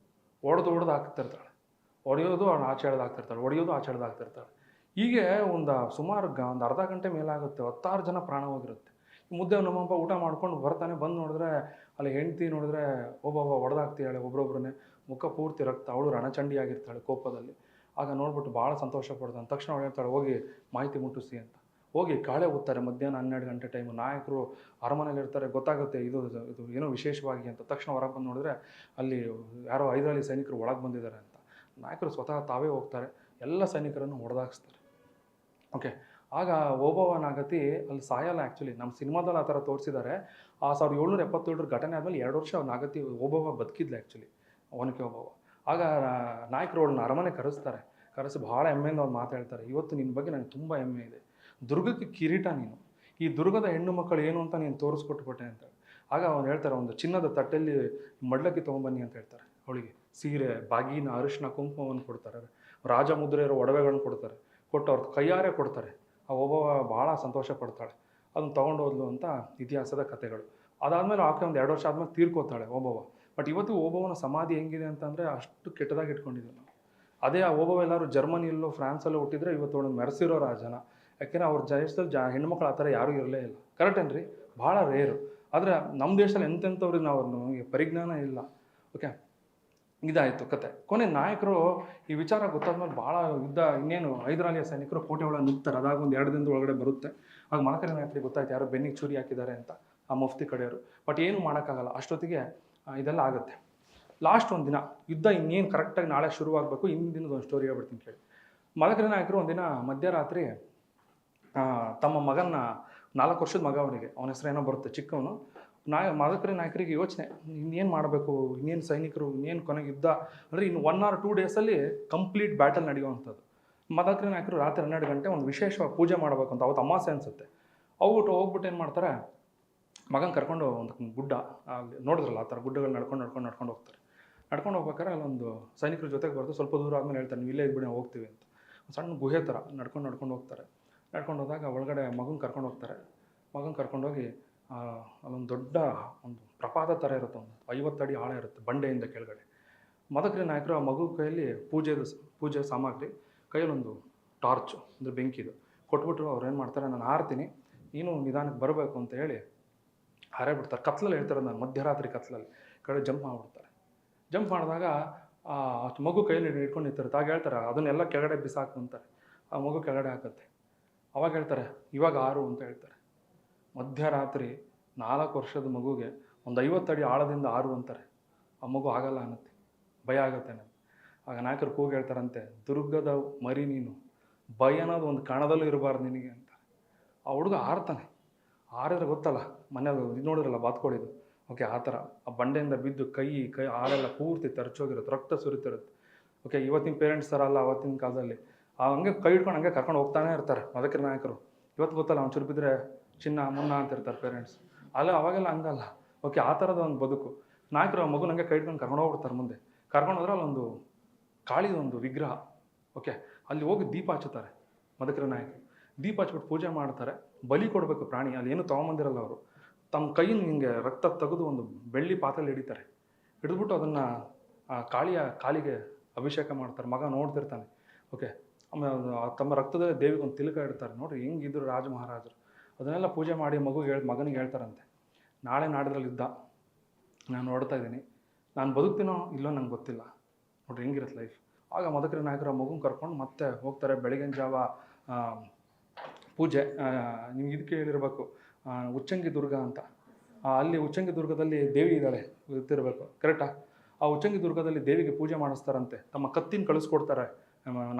ಹೊಡೆದು ಹಾಕ್ತಿರ್ತಾಳೆ, ಹೊಡೆಯೋದು ಅವ್ನು ಆಚೆ ಎಳ್ದಾಗ್ತಿರ್ತಾಳೆ, ಹೊಡೆಯೋದು ಆಚೆ ಎಳ್ದಾಗ್ತಿರ್ತಾಳೆ. ಹೀಗೆ ಸುಮಾರು ಒಂದು ಅರ್ಧ ಗಂಟೆ ಮೇಲಾಗುತ್ತೆ. 10-6 ಜನ ಪ್ರಾಣ ಹೋಗಿರುತ್ತೆ. ಮುದ್ದೆ ನಮ್ಮಪ್ಪ ಊಟ ಮಾಡ್ಕೊಂಡು ಬರ್ತಾನೆ. ಬಂದು ನೋಡಿದ್ರೆ ಅಲ್ಲಿ ಹೆಂಡ್ತಿ ನೋಡಿದ್ರೆ ಒಬ್ಬೊಬ್ಬ ಹೊಡೆದಾಗ್ತಿದ್ದಾಳೆ, ಒಬ್ಬರೊಬ್ಬರನ್ನೇ, ಮುಖ ಪೂರ್ತಿ ರಕ್ತ. ಅವಳು ರಣಚಂಡಿ ಆಗಿರ್ತಾಳೆ ಕೋಪದಲ್ಲಿ. ಆಗ ನೋಡ್ಬಿಟ್ಟು ಭಾಳ ಸಂತೋಷ ಪಡ್ತಾನೆ. ತಕ್ಷಣ ಅವಳು ಹೇಳ್ತಾಳೆ, ಹೋಗಿ ಮಾಹಿತಿ ಮುಟ್ಟಿಸಿ ಅಂತ. ಹೋಗಿ ಕಾಳೆ ಓದ್ತಾರೆ. ಮಧ್ಯಾಹ್ನ 12 ಗಂಟೆ ಟೈಮು. ನಾಯಕರು ಅರಮನೆಯಲ್ಲಿ ಇರ್ತಾರೆ. ಗೊತ್ತಾಗುತ್ತೆ ಇದು ಏನೋ ವಿಶೇಷವಾಗಿ ಅಂತ. ತಕ್ಷಣ ಹೊರಗೆ ಬಂದು ನೋಡಿದ್ರೆ ಅಲ್ಲಿ ಯಾರೋ ಹೈದರಾಲಿ ಸೈನಿಕರು ಒಳಗೆ ಬಂದಿದ್ದಾರೆ ಅಂತ. ನಾಯಕರು ಸ್ವತಃ ತಾವೇ ಹೋಗ್ತಾರೆ, ಎಲ್ಲ ಸೈನಿಕರನ್ನು ಹೊಡೆದಾಕ್ಸ್ತಾರೆ. ಓಕೆ. ಆಗ ಓಬವ್ವನಾಗತಿ ಅಲ್ಲಿ ಸಾಯಲ್ಲ. ಆ್ಯಕ್ಚುಲಿ ನಮ್ಮ ಸಿನಿಮಾದಲ್ಲಿ ಆ ಥರ ತೋರಿಸಿದ್ದಾರೆ. ಆ 1777 ಘಟನೆ ಆದಮೇಲೆ 2 ವರ್ಷ ನಾಗತಿ ಓಬವ್ವ ಬದುಕಿದ್ಲು ಆ್ಯಕ್ಚುಲಿ, ಒನಕೆ ಓಬವ್ವ. ಆಗ ನಾಯಕರು ಅವಳನ್ನ ಅರಮನೆ ಕರೆಸಿ ಭಾಳ ಹೆಮ್ಮೆಯಿಂದ ಅವ್ರು ಮಾತಾಡ್ತಾರೆ, ಇವತ್ತು ನಿನ್ನ ಬಗ್ಗೆ ನನಗೆ ತುಂಬ ಹೆಮ್ಮೆ ಇದೆ, ದುರ್ಗಕ್ಕೆ ಕಿರೀಟ ನೀನು, ಈ ದುರ್ಗದ ಹೆಣ್ಣು ಮಕ್ಕಳು ಏನು ಅಂತ ನೀನು ತೋರಿಸ್ಕೊಟ್ಬಿಟ್ಟೆ ಅಂತ. ಆಗ ಅವ್ನು ಹೇಳ್ತಾರೆ, ಒಂದು ಚಿನ್ನದ ತಟ್ಟೆಯಲ್ಲಿ ಮಡ್ಲಕ್ಕಿ ತೊಗೊಂಬನ್ನಿ ಅಂತ ಹೇಳ್ತಾರೆ. ಅವಳಿಗೆ ಸೀರೆ, ಬಾಗಿನ, ಅರಿಶಿನ, ಕುಂಕುಮವನ್ನು ಕೊಡ್ತಾರೆ, ರಾಜ ಮುದ್ರೆ ಇರೋ ಒಡವೆಗಳನ್ನು ಕೊಡ್ತಾರೆ. ಕೊಟ್ಟು ಅವ್ರ ಕೈಯಾರೆ ಕೊಡ್ತಾರೆ. ಆ ಓಬವ್ವ ಭಾಳ ಸಂತೋಷ ಪಡ್ತಾಳೆ. ಅದನ್ನು ತೊಗೊಂಡು ಹೋದ್ಲು ಅಂತ ಇತಿಹಾಸದ ಕಥೆಗಳು. ಅದಾದಮೇಲೆ ಆಕೆ ಒಂದು 2 ವರ್ಷ ಆದಮೇಲೆ ತೀರ್ಕೋತಾಳೆ ಓಬವ್ವ. ಬಟ್ ಇವತ್ತು ಓಬವ್ವನ ಸಮಾಧಿ ಹೆಂಗಿದೆ ಅಂತಂದರೆ ಅಷ್ಟು ಕೆಟ್ಟದಾಗಿ ಇಟ್ಕೊಂಡಿದ್ದೀವಿ ನಾವು. ಅದೇ ಆ ಓಬವ್ವ ಎಲ್ಲರೂ ಜರ್ಮನಿಯಲ್ಲೋ ಫ್ರಾನ್ಸಲ್ಲೋ ಹುಟ್ಟಿದ್ರೆ ಇವತ್ತು ಅವಳನ್ನು ಮೆರೆಸಿರೋರು ಆ ಜನ. ಯಾಕೆಂದರೆ ಅವ್ರ ದೇಶದಲ್ಲಿ ಹೆಣ್ಮಕ್ಳು ಆ ಥರ ಯಾರೂ ಇರಲೇ ಇಲ್ಲ. ಕರೆಕ್ಟೇನ್ರಿ? ಭಾಳ ರೇರು. ಆದರೆ ನಮ್ಮ ದೇಶದಲ್ಲಿ ಎಂತೆಂಥವ್ರಿಗೆ ನಾವು ನಮಗೆ ಪರಿಜ್ಞಾನ ಇಲ್ಲ. ಓಕೆ, ಇದಾಯಿತು ಕತೆ. ಕೊನೆ ನಾಯಕರು ಈ ವಿಚಾರ ಗೊತ್ತಾದ್ಮೇಲೆ ಭಾಳ ಇನ್ನೇನು ಹೈದರಾಲಿಯ ಸೈನಿಕರು ಕೋಟೆ ಒಳಗೆ ನಿಲ್ತಾರೆ. ಅದಾಗ ಒಂದು 2 ದಿನದ ಒಳಗಡೆ ಬರುತ್ತೆ. ಆಗ ಮದಕರಿ ನಾಯಕರಿಗೆ ಗೊತ್ತಾಯ್ತು ಯಾರೋ ಬೆನ್ನಿಗೆ ಚೂರಿ ಹಾಕಿದ್ದಾರೆ ಅಂತ, ಆ ಮುಫ್ತಿ ಕಡೆಯವರು. ಬಟ್ ಏನು ಮಾಡೋಕ್ಕಾಗಲ್ಲ. ಅಷ್ಟೊತ್ತಿಗೆ ಇದೆಲ್ಲ ಆಗುತ್ತೆ. ಲಾಸ್ಟ್ ಒಂದು ದಿನ ಯುದ್ಧ ಇನ್ನೇನು ಕರೆಕ್ಟಾಗಿ ನಾಳೆ ಶುರುವಾಗಬೇಕು. ಹಿಂದಿನ ದಿನದ ಒಂದು ಸ್ಟೋರಿ ಹೇಳ್ಬಿಡ್ತೀನಿ ಕೇಳಿ. ಮದಕರಿ ನಾಯಕರು ಒಂದಿನ ಮಧ್ಯರಾತ್ರಿ ತಮ್ಮ ಮಗನ 4 ವರ್ಷದ ಮಗ, ಅವನ ಹೆಸರೇನೋ ಬರುತ್ತೆ, ಚಿಕ್ಕವನು. ಮದಕರಿ ನಾಯಕರಿಗೆ ಯೋಚನೆ, ಇನ್ನೇನು ಮಾಡಬೇಕು, ಇನ್ನೇನು ಸೈನಿಕರು, ಇನ್ನೇನು ಕೊನೆಗೆ ಯುದ್ಧ ಅಂದರೆ ಇನ್ನು 1 or 2 ಡೇಸಲ್ಲಿ ಕಂಪ್ಲೀಟ್ ಬ್ಯಾಟಲ್ ನಡೆಯುವಂಥದ್ದು. ಮದಕರಿ ನಾಯಕರು ರಾತ್ರಿ 12 ಗಂಟೆ ಒಂದು ವಿಶೇಷವಾಗಿ ಪೂಜೆ ಮಾಡಬೇಕು ಅಂತ. ಅವತ್ತು ಅಮಾಸೆ ಅನಿಸುತ್ತೆ. ಹೋಗ್ಬಿಟ್ಟು ಏನು ಮಾಡ್ತಾರೆ, ಮಗನ ಕರ್ಕೊಂಡು ಒಂದು ಗುಡ್ಡ, ಅಲ್ಲಿ ನೋಡಿದ್ರಲ್ಲ ಆ ಥರ ಗುಡ್ಡಗಳು ನಡ್ಕೊಂಡು ಹೋಗ್ತಾರೆ. ನಡ್ಕೊಂಡು ಹೋಗ್ಬೇಕಾದ್ರೆ ಅಲ್ಲೊಂದು ಸೈನಿಕರ ಜೊತೆಗೆ ಬರ್ತು. ಸ್ವಲ್ಪ ದೂರ ಆದಮೇಲೆ ಹೇಳ್ತಾರೆ, ನೀವು ಇಲ್ಲೇ ಇದ್ಬಿಡಿ, ನಾವು ಹೋಗ್ತೀವಿ ಅಂತ. ಸಣ್ಣ ಗುಹೆ ಥರ ನಡ್ಕೊಂಡು ಹೋಗ್ತಾರೆ. ನಡ್ಕೊಂಡು ಹೋದಾಗ ಒಳಗಡೆ ಮಗನ ಕರ್ಕೊಂಡೋಗಿ ಅಲ್ಲೊಂದು ದೊಡ್ಡ ಒಂದು ಪ್ರಪಾತ ಥರ ಇರುತ್ತೆ, ಒಂದು 50 ಅಡಿ ಆಳ ಇರುತ್ತೆ ಬಂಡೆಯಿಂದ ಕೆಳಗಡೆ. ಮದಕರಿ ನಾಯಕರು ಆ ಮಗು ಕೈಯಲ್ಲಿ ಪೂಜೆ ಸಾಮಗ್ರಿ, ಕೈಯಲ್ಲೊಂದು ಟಾರ್ಚು ಅಂದರೆ ಬೆಂಕಿದು ಕೊಟ್ಬಿಟ್ಟು ಅವ್ರು ಏನು ಮಾಡ್ತಾರೆ, ನಾನು ಹಾರ್ತೀನಿ, ನೀನು ನಿಧಾನಕ್ಕೆ ಬರಬೇಕು ಅಂತ ಹೇಳಿ ಹಾರೇ ಬಿಡ್ತಾರೆ. ಕತ್ಲಲ್ಲಿ ಹೇಳ್ತಾರೆ, ನಾನು ಮಧ್ಯರಾತ್ರಿ ಕತ್ಲಲ್ಲಿ ಕಡೆ ಜಂಪ್ ಮಾಡಿಬಿಡ್ತಾರೆ. ಜಂಪ್ ಮಾಡಿದಾಗ ಅಷ್ಟು ಮಗು ಕೈಯಲ್ಲಿ ಹಿಡ್ಕೊಂಡು ನಿಂತಿರುತ್ತೆ. ಆಗ ಹೇಳ್ತಾರೆ, ಅದನ್ನೆಲ್ಲ ಕೆಳಗಡೆ ಬಿಸಾಕು ಅಂತಾರೆ. ಆ ಮಗು ಕೆಳಗಡೆ ಹಾಕುತ್ತೆ. ಅವಾಗ ಹೇಳ್ತಾರೆ, ಇವಾಗ ಹಾರು ಅಂತ ಹೇಳ್ತಾರೆ. ಮಧ್ಯರಾತ್ರಿ 4 ವರ್ಷದ ಮಗುಗೆ ಒಂದು 50 ಅಡಿ ಆಳದಿಂದ ಹಾರು ಅಂತಾರೆ. ಆ ಮಗು ಆಗಲ್ಲ ಅನ್ನತ್ತೆ, ಭಯ ಆಗುತ್ತೆ ನನಗೆ. ಆಗ ನಾಯಕರು ಕೂಗಿ ಹೇಳ್ತಾರಂತೆ, ದುರ್ಗದ ಮರಿ ನೀನು, ಭಯ ಅನ್ನೋದು ಒಂದು ಕಣದಲ್ಲೂ ಇರಬಾರ್ದು ನಿನಗೆ ಅಂತ. ಆ ಹುಡುಗ ಆರ್ತಾನೆ. ಆರಿದ್ರೆ ಗೊತ್ತಲ್ಲ, ಮನೆಯದು ಇದು ನೋಡಿದ್ರಲ್ಲ ಬಾತ್ಕೋಳಿದು, ಓಕೆ ಆ ಥರ ಆ ಬಂಡೆಯಿಂದ ಬಿದ್ದು ಕೈ ಹಾಲೆಲ್ಲ ಪೂರ್ತಿ ತರ್ಚೋಗಿರುತ್ತೆ, ರಕ್ತ ಸುರಿತಿರುತ್ತೆ. ಓಕೆ, ಇವತ್ತಿನ ಪೇರೆಂಟ್ಸ್ ಥರ ಅಲ್ಲ, ಅವತ್ತಿನ ಕಾಲದಲ್ಲಿ ಹಂಗೆ ಕೈ ಹಿಡ್ಕೊಂಡು ಹಂಗೆ ಕರ್ಕೊಂಡು ಹೋಗ್ತಾನೆ ಇರ್ತಾರೆ ಮದಕರಿ ನಾಯಕರು. ಇವತ್ತು ಗೊತ್ತಲ್ಲ, ಒಂಚೂರು ಬಿದ್ದರೆ ಚಿನ್ನ ಮುನ್ನ ಅಂತಿರ್ತಾರೆ ಪೇರೆಂಟ್ಸ್. ಅವಾಗೆಲ್ಲ ಹಂಗಲ್ಲ. ಓಕೆ, ಆ ಥರದ ಒಂದು ಬದುಕು. ನಾಯಕರು ಆ ಮಗು ಹಂಗೆ ಕೈ ಹಿಡ್ಕೊಂಡು ಕರ್ಕೊಂಡು ಹೋಗ್ಬಿಡ್ತಾರೆ. ಮುಂದೆ ಕರ್ಕೊಂಡು ಹೋದ್ರೆ ಅಲ್ಲೊಂದು ಕಾಳಿದೊಂದು ವಿಗ್ರಹ. ಓಕೆ, ಅಲ್ಲಿ ಹೋಗಿ ದೀಪ ಹಚ್ಚುತ್ತಾರೆ ಮದಕರಿ ನಾಯಕರು. ದೀಪ ಹಚ್ಬಿಟ್ಟು ಪೂಜೆ ಮಾಡ್ತಾರೆ. ಬಲಿ ಕೊಡಬೇಕು ಪ್ರಾಣಿ, ಅಲ್ಲಿ ಏನು ತೊಗೊಂಬಂದಿರಲ್ಲ ಅವರು. ತಮ್ಮ ಕೈಯಿಂದ ಹಿಂಗೆ ರಕ್ತ ತೆಗೆದು ಒಂದು ಬೆಳ್ಳಿ ಪಾತ್ರೆಯಲ್ಲಿ ಹಿಡಿತಾರೆ. ಹಿಡಿದ್ಬಿಟ್ಟು ಅದನ್ನು ಆ ಕಾಳಿಯ ಕಾಲಿಗೆ ಅಭಿಷೇಕ ಮಾಡ್ತಾರೆ. ಮಗ ನೋಡ್ತಿರ್ತಾನೆ. ಓಕೆ, ಆಮೇಲೆ ತಮ್ಮ ರಕ್ತದಲ್ಲಿ ದೇವಿಗೆ ಒಂದು ತಿಲಕ ಇಡ್ತಾರೆ. ನೋಡ್ರಿ ಹೆಂಗಿದ್ರು ರಾಜ ಮಹಾರಾಜರು. ಅದನ್ನೆಲ್ಲ ಪೂಜೆ ಮಾಡಿ ಮಗನಿಗೆ ಹೇಳ್ತಾರಂತೆ, ನಾಳೆ ನಾಡಿದ್ರಲ್ಲಿ ಯುದ್ಧ, ನಾನು ನೋಡ್ತಾ ಇದ್ದೀನಿ, ನಾನು ಬದುಕ್ತೀನೋ ಇಲ್ಲೋ ನಂಗೆ ಗೊತ್ತಿಲ್ಲ, ನೋಡ್ರಿ ಹೆಂಗಿರುತ್ತೆ ಲೈಫ್. ಆಗ ಮದಕರಿ ನಾಯಕರ ಮಗುನ ಕರ್ಕೊಂಡು ಮತ್ತೆ ಹೋಗ್ತಾರೆ. ಬೆಳಗಿನ ಜಾವ ಪೂಜೆ. ನಿಮ್ಗೆ ಇದಕ್ಕೆ ಹೇಳಿರ್ಬೇಕು, ಉಚ್ಚಂಗಿ ದುರ್ಗ ಅಂತ. ಅಲ್ಲಿ ಉಚ್ಚಂಗಿ ದುರ್ಗದಲ್ಲಿ ದೇವಿ ಇದ್ದಾಳೆ, ಗೊತ್ತಿರಬೇಕು, ಕರೆಕ್ಟಾ? ಆ ಉಚ್ಚಂಗಿ ದುರ್ಗದಲ್ಲಿ ದೇವಿಗೆ ಪೂಜೆ ಮಾಡಿಸ್ತಾರಂತೆ. ತಮ್ಮ ಕತ್ತಿನ ಕಳಿಸ್ಕೊಡ್ತಾರೆ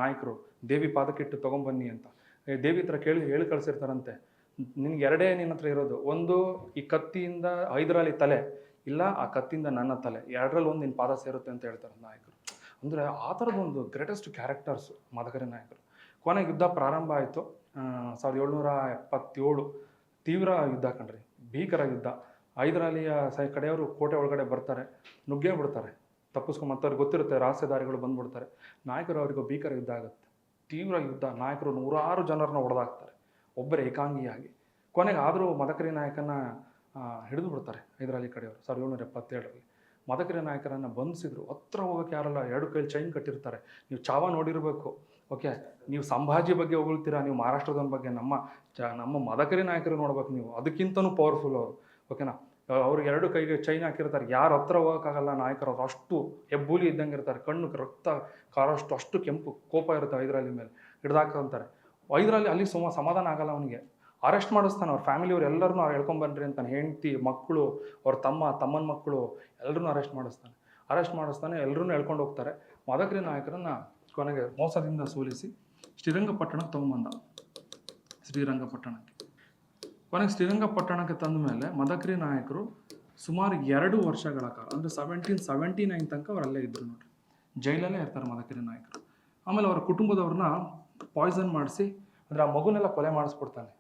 ನಾಯಕರು, ದೇವಿ ಪಾದಕ್ಕಿಟ್ಟು ತೊಗೊಂಬನ್ನಿ ಅಂತ. ದೇವಿ ಹತ್ರ ಹೇಳಿ ಕಳಿಸಿರ್ತಾರಂತೆ, ನಿನ್ಗೆ ಎರಡೇ ನಿನ್ನ ಹತ್ರ ಇರೋದು, ಒಂದು ಈ ಕತ್ತಿಯಿಂದ ಹೈದರಾಲಿ ತಲೆ, ಇಲ್ಲ ಆ ಕತ್ತಿಯಿಂದ ನನ್ನ ತಲೆ, ಎರಡರಲ್ಲಿ ಒಂದು ನಿನ್ನ ಪಾದ ಸೇರುತ್ತೆ ಅಂತ ಹೇಳ್ತಾರೆ ನಾಯಕರು. ಅಂದರೆ ಆ ಥರದೊಂದು ಗ್ರೇಟೆಸ್ಟ್ ಕ್ಯಾರೆಕ್ಟರ್ಸು ಮದಕರಿ ನಾಯಕರು. ಕೊನೆಗೆ ಯುದ್ಧ ಪ್ರಾರಂಭ ಆಯಿತು 1777. ತೀವ್ರ ಯುದ್ಧ ಕಣ್ರಿ, ಭೀಕರ ಯುದ್ಧ. ಹೈದರಾಲಿಯ ಕಡೆಯವರು ಕೋಟೆ ಒಳಗಡೆ ಬರ್ತಾರೆ, ನುಗ್ಗೇ ಬಿಡ್ತಾರೆ, ತಪ್ಪಿಸ್ಕೊಂಡು ಮತ್ತವ್ರಿಗೆ ಗೊತ್ತಿರುತ್ತೆ, ರಹಸ್ಯಧಾರಿಗಳು ಬಂದ್ಬಿಡ್ತಾರೆ. ನಾಯಕರು ಅವರಿಗೂ ಭೀಕರ ಯುದ್ಧ ಆಗುತ್ತೆ, ತೀವ್ರ ಯುದ್ಧ. ನಾಯಕರು 100 ಜನರನ್ನ ಹೊಡೆದಾಕ್ತಾರೆ ಒಬ್ಬರೇ ಏಕಾಂಗಿಯಾಗಿ. ಕೊನೆಗೆ ಆದರೂ ಮದಕರಿ ನಾಯಕನ ಹಿಡಿದು ಬಿಡ್ತಾರೆ ಹೈದರಾಲಿ ಕಡೆಯವರು 1777ರಲ್ಲಿ. ಮದಕರಿ ನಾಯಕರನ್ನು ಬಂಧಿಸಿದ್ರು. ಹತ್ರ ಹೋಗೋಕ್ಕೆ ಯಾರಲ್ಲ, 2 ಕೈಲಿ ಚೈನ್ ಕಟ್ಟಿರ್ತಾರೆ. ನೀವು ಚಾವ ನೋಡಿರಬೇಕು. ಓಕೆ, ನೀವು ಸಂಭಾಜಿ ಬಗ್ಗೆ ಹೊಗಳ್ತೀರಾ, ನೀವು ಮಹಾರಾಷ್ಟ್ರದ ಬಗ್ಗೆ, ನಮ್ಮ ಮದಕರಿ ನಾಯಕರು ನೋಡ್ಬೇಕು ನೀವು, ಅದಕ್ಕಿಂತನೂ ಪವರ್ಫುಲ್ ಅವರು. ಓಕೆನಾ? ಅವ್ರಿಗೆ 2 ಕೈಗೆ ಚೈನ್ ಹಾಕಿರ್ತಾರೆ, ಯಾರು ಹತ್ರ ಹೋಗೋಕ್ಕಾಗಲ್ಲ ನಾಯಕರು. ಅವ್ರು ಅಷ್ಟು ಹೆಬ್ಬೂಲಿ ಇದ್ದಂಗೆ ಇರ್ತಾರೆ, ಕಣ್ಣು ರಕ್ತ ಕಾರಷ್ಟು ಅಷ್ಟು ಕೆಂಪು ಕೋಪ ಇರುತ್ತೆ ಹೈದರಾಲಿ ಮೇಲೆ. ಹಿಡ್ದಾಕಂತಾರೆ. ಹೈದರಾಲಿ ಅಲ್ಲಿ ಸಮಾಧಾನ ಆಗಲ್ಲ ಅವನಿಗೆ. ಅರೆಸ್ಟ್ ಮಾಡಿಸ್ತಾನೆ. ಅವ್ರ ಫ್ಯಾಮಿಲಿಯವ್ರು ಎಲ್ಲರನ್ನೂ ಹೇಳ್ಕೊಂಬನ್ರಿ ಅಂತಾನೆ. ಹೆಂಡತಿ, ಮಕ್ಕಳು, ಅವ್ರ ತಮ್ಮನ ಮಕ್ಕಳು ಎಲ್ಲರನ್ನೂ ಅರೆಸ್ಟ್ ಮಾಡಿಸ್ತಾನೆ. ಎಲ್ಲರೂ ಹೇಳ್ಕೊಂಡು ಹೋಗ್ತಾರೆ. ಮದಕರಿ ನಾಯಕರನ್ನು ಕೊನೆಗೆ ಮೋಸದಿಂದ ಸೋಲಿಸಿ ಶ್ರೀರಂಗಪಟ್ಟಣಕ್ಕೆ ತೊಗೊಂಬಂದ. ಕೊನೆಗೆ ಶ್ರೀರಂಗಪಟ್ಟಣಕ್ಕೆ ತಂದ ಮೇಲೆ ಮದಕರಿ ನಾಯಕರು ಸುಮಾರು 2 ವರ್ಷಗಳ ಕಾಲ, ಅಂದರೆ 1779 ತನಕ ಅವ್ರು ಅಲ್ಲೇ ಇದ್ದರು ನೋಡ್ರಿ. ಜೈಲಲ್ಲೇ ಇರ್ತಾರೆ ಮದಕರಿ ನಾಯಕರು. ಆಮೇಲೆ ಅವರ ಕುಟುಂಬದವ್ರನ್ನ ಪಾಯ್ಸನ್ ಮಾಡಿಸಿ, ಅಂದರೆ ಆ ಮಗುನೆಲ್ಲ ಕೊಲೆ ಮಾಡಿಸ್ಬಿಡ್ತಾನೆ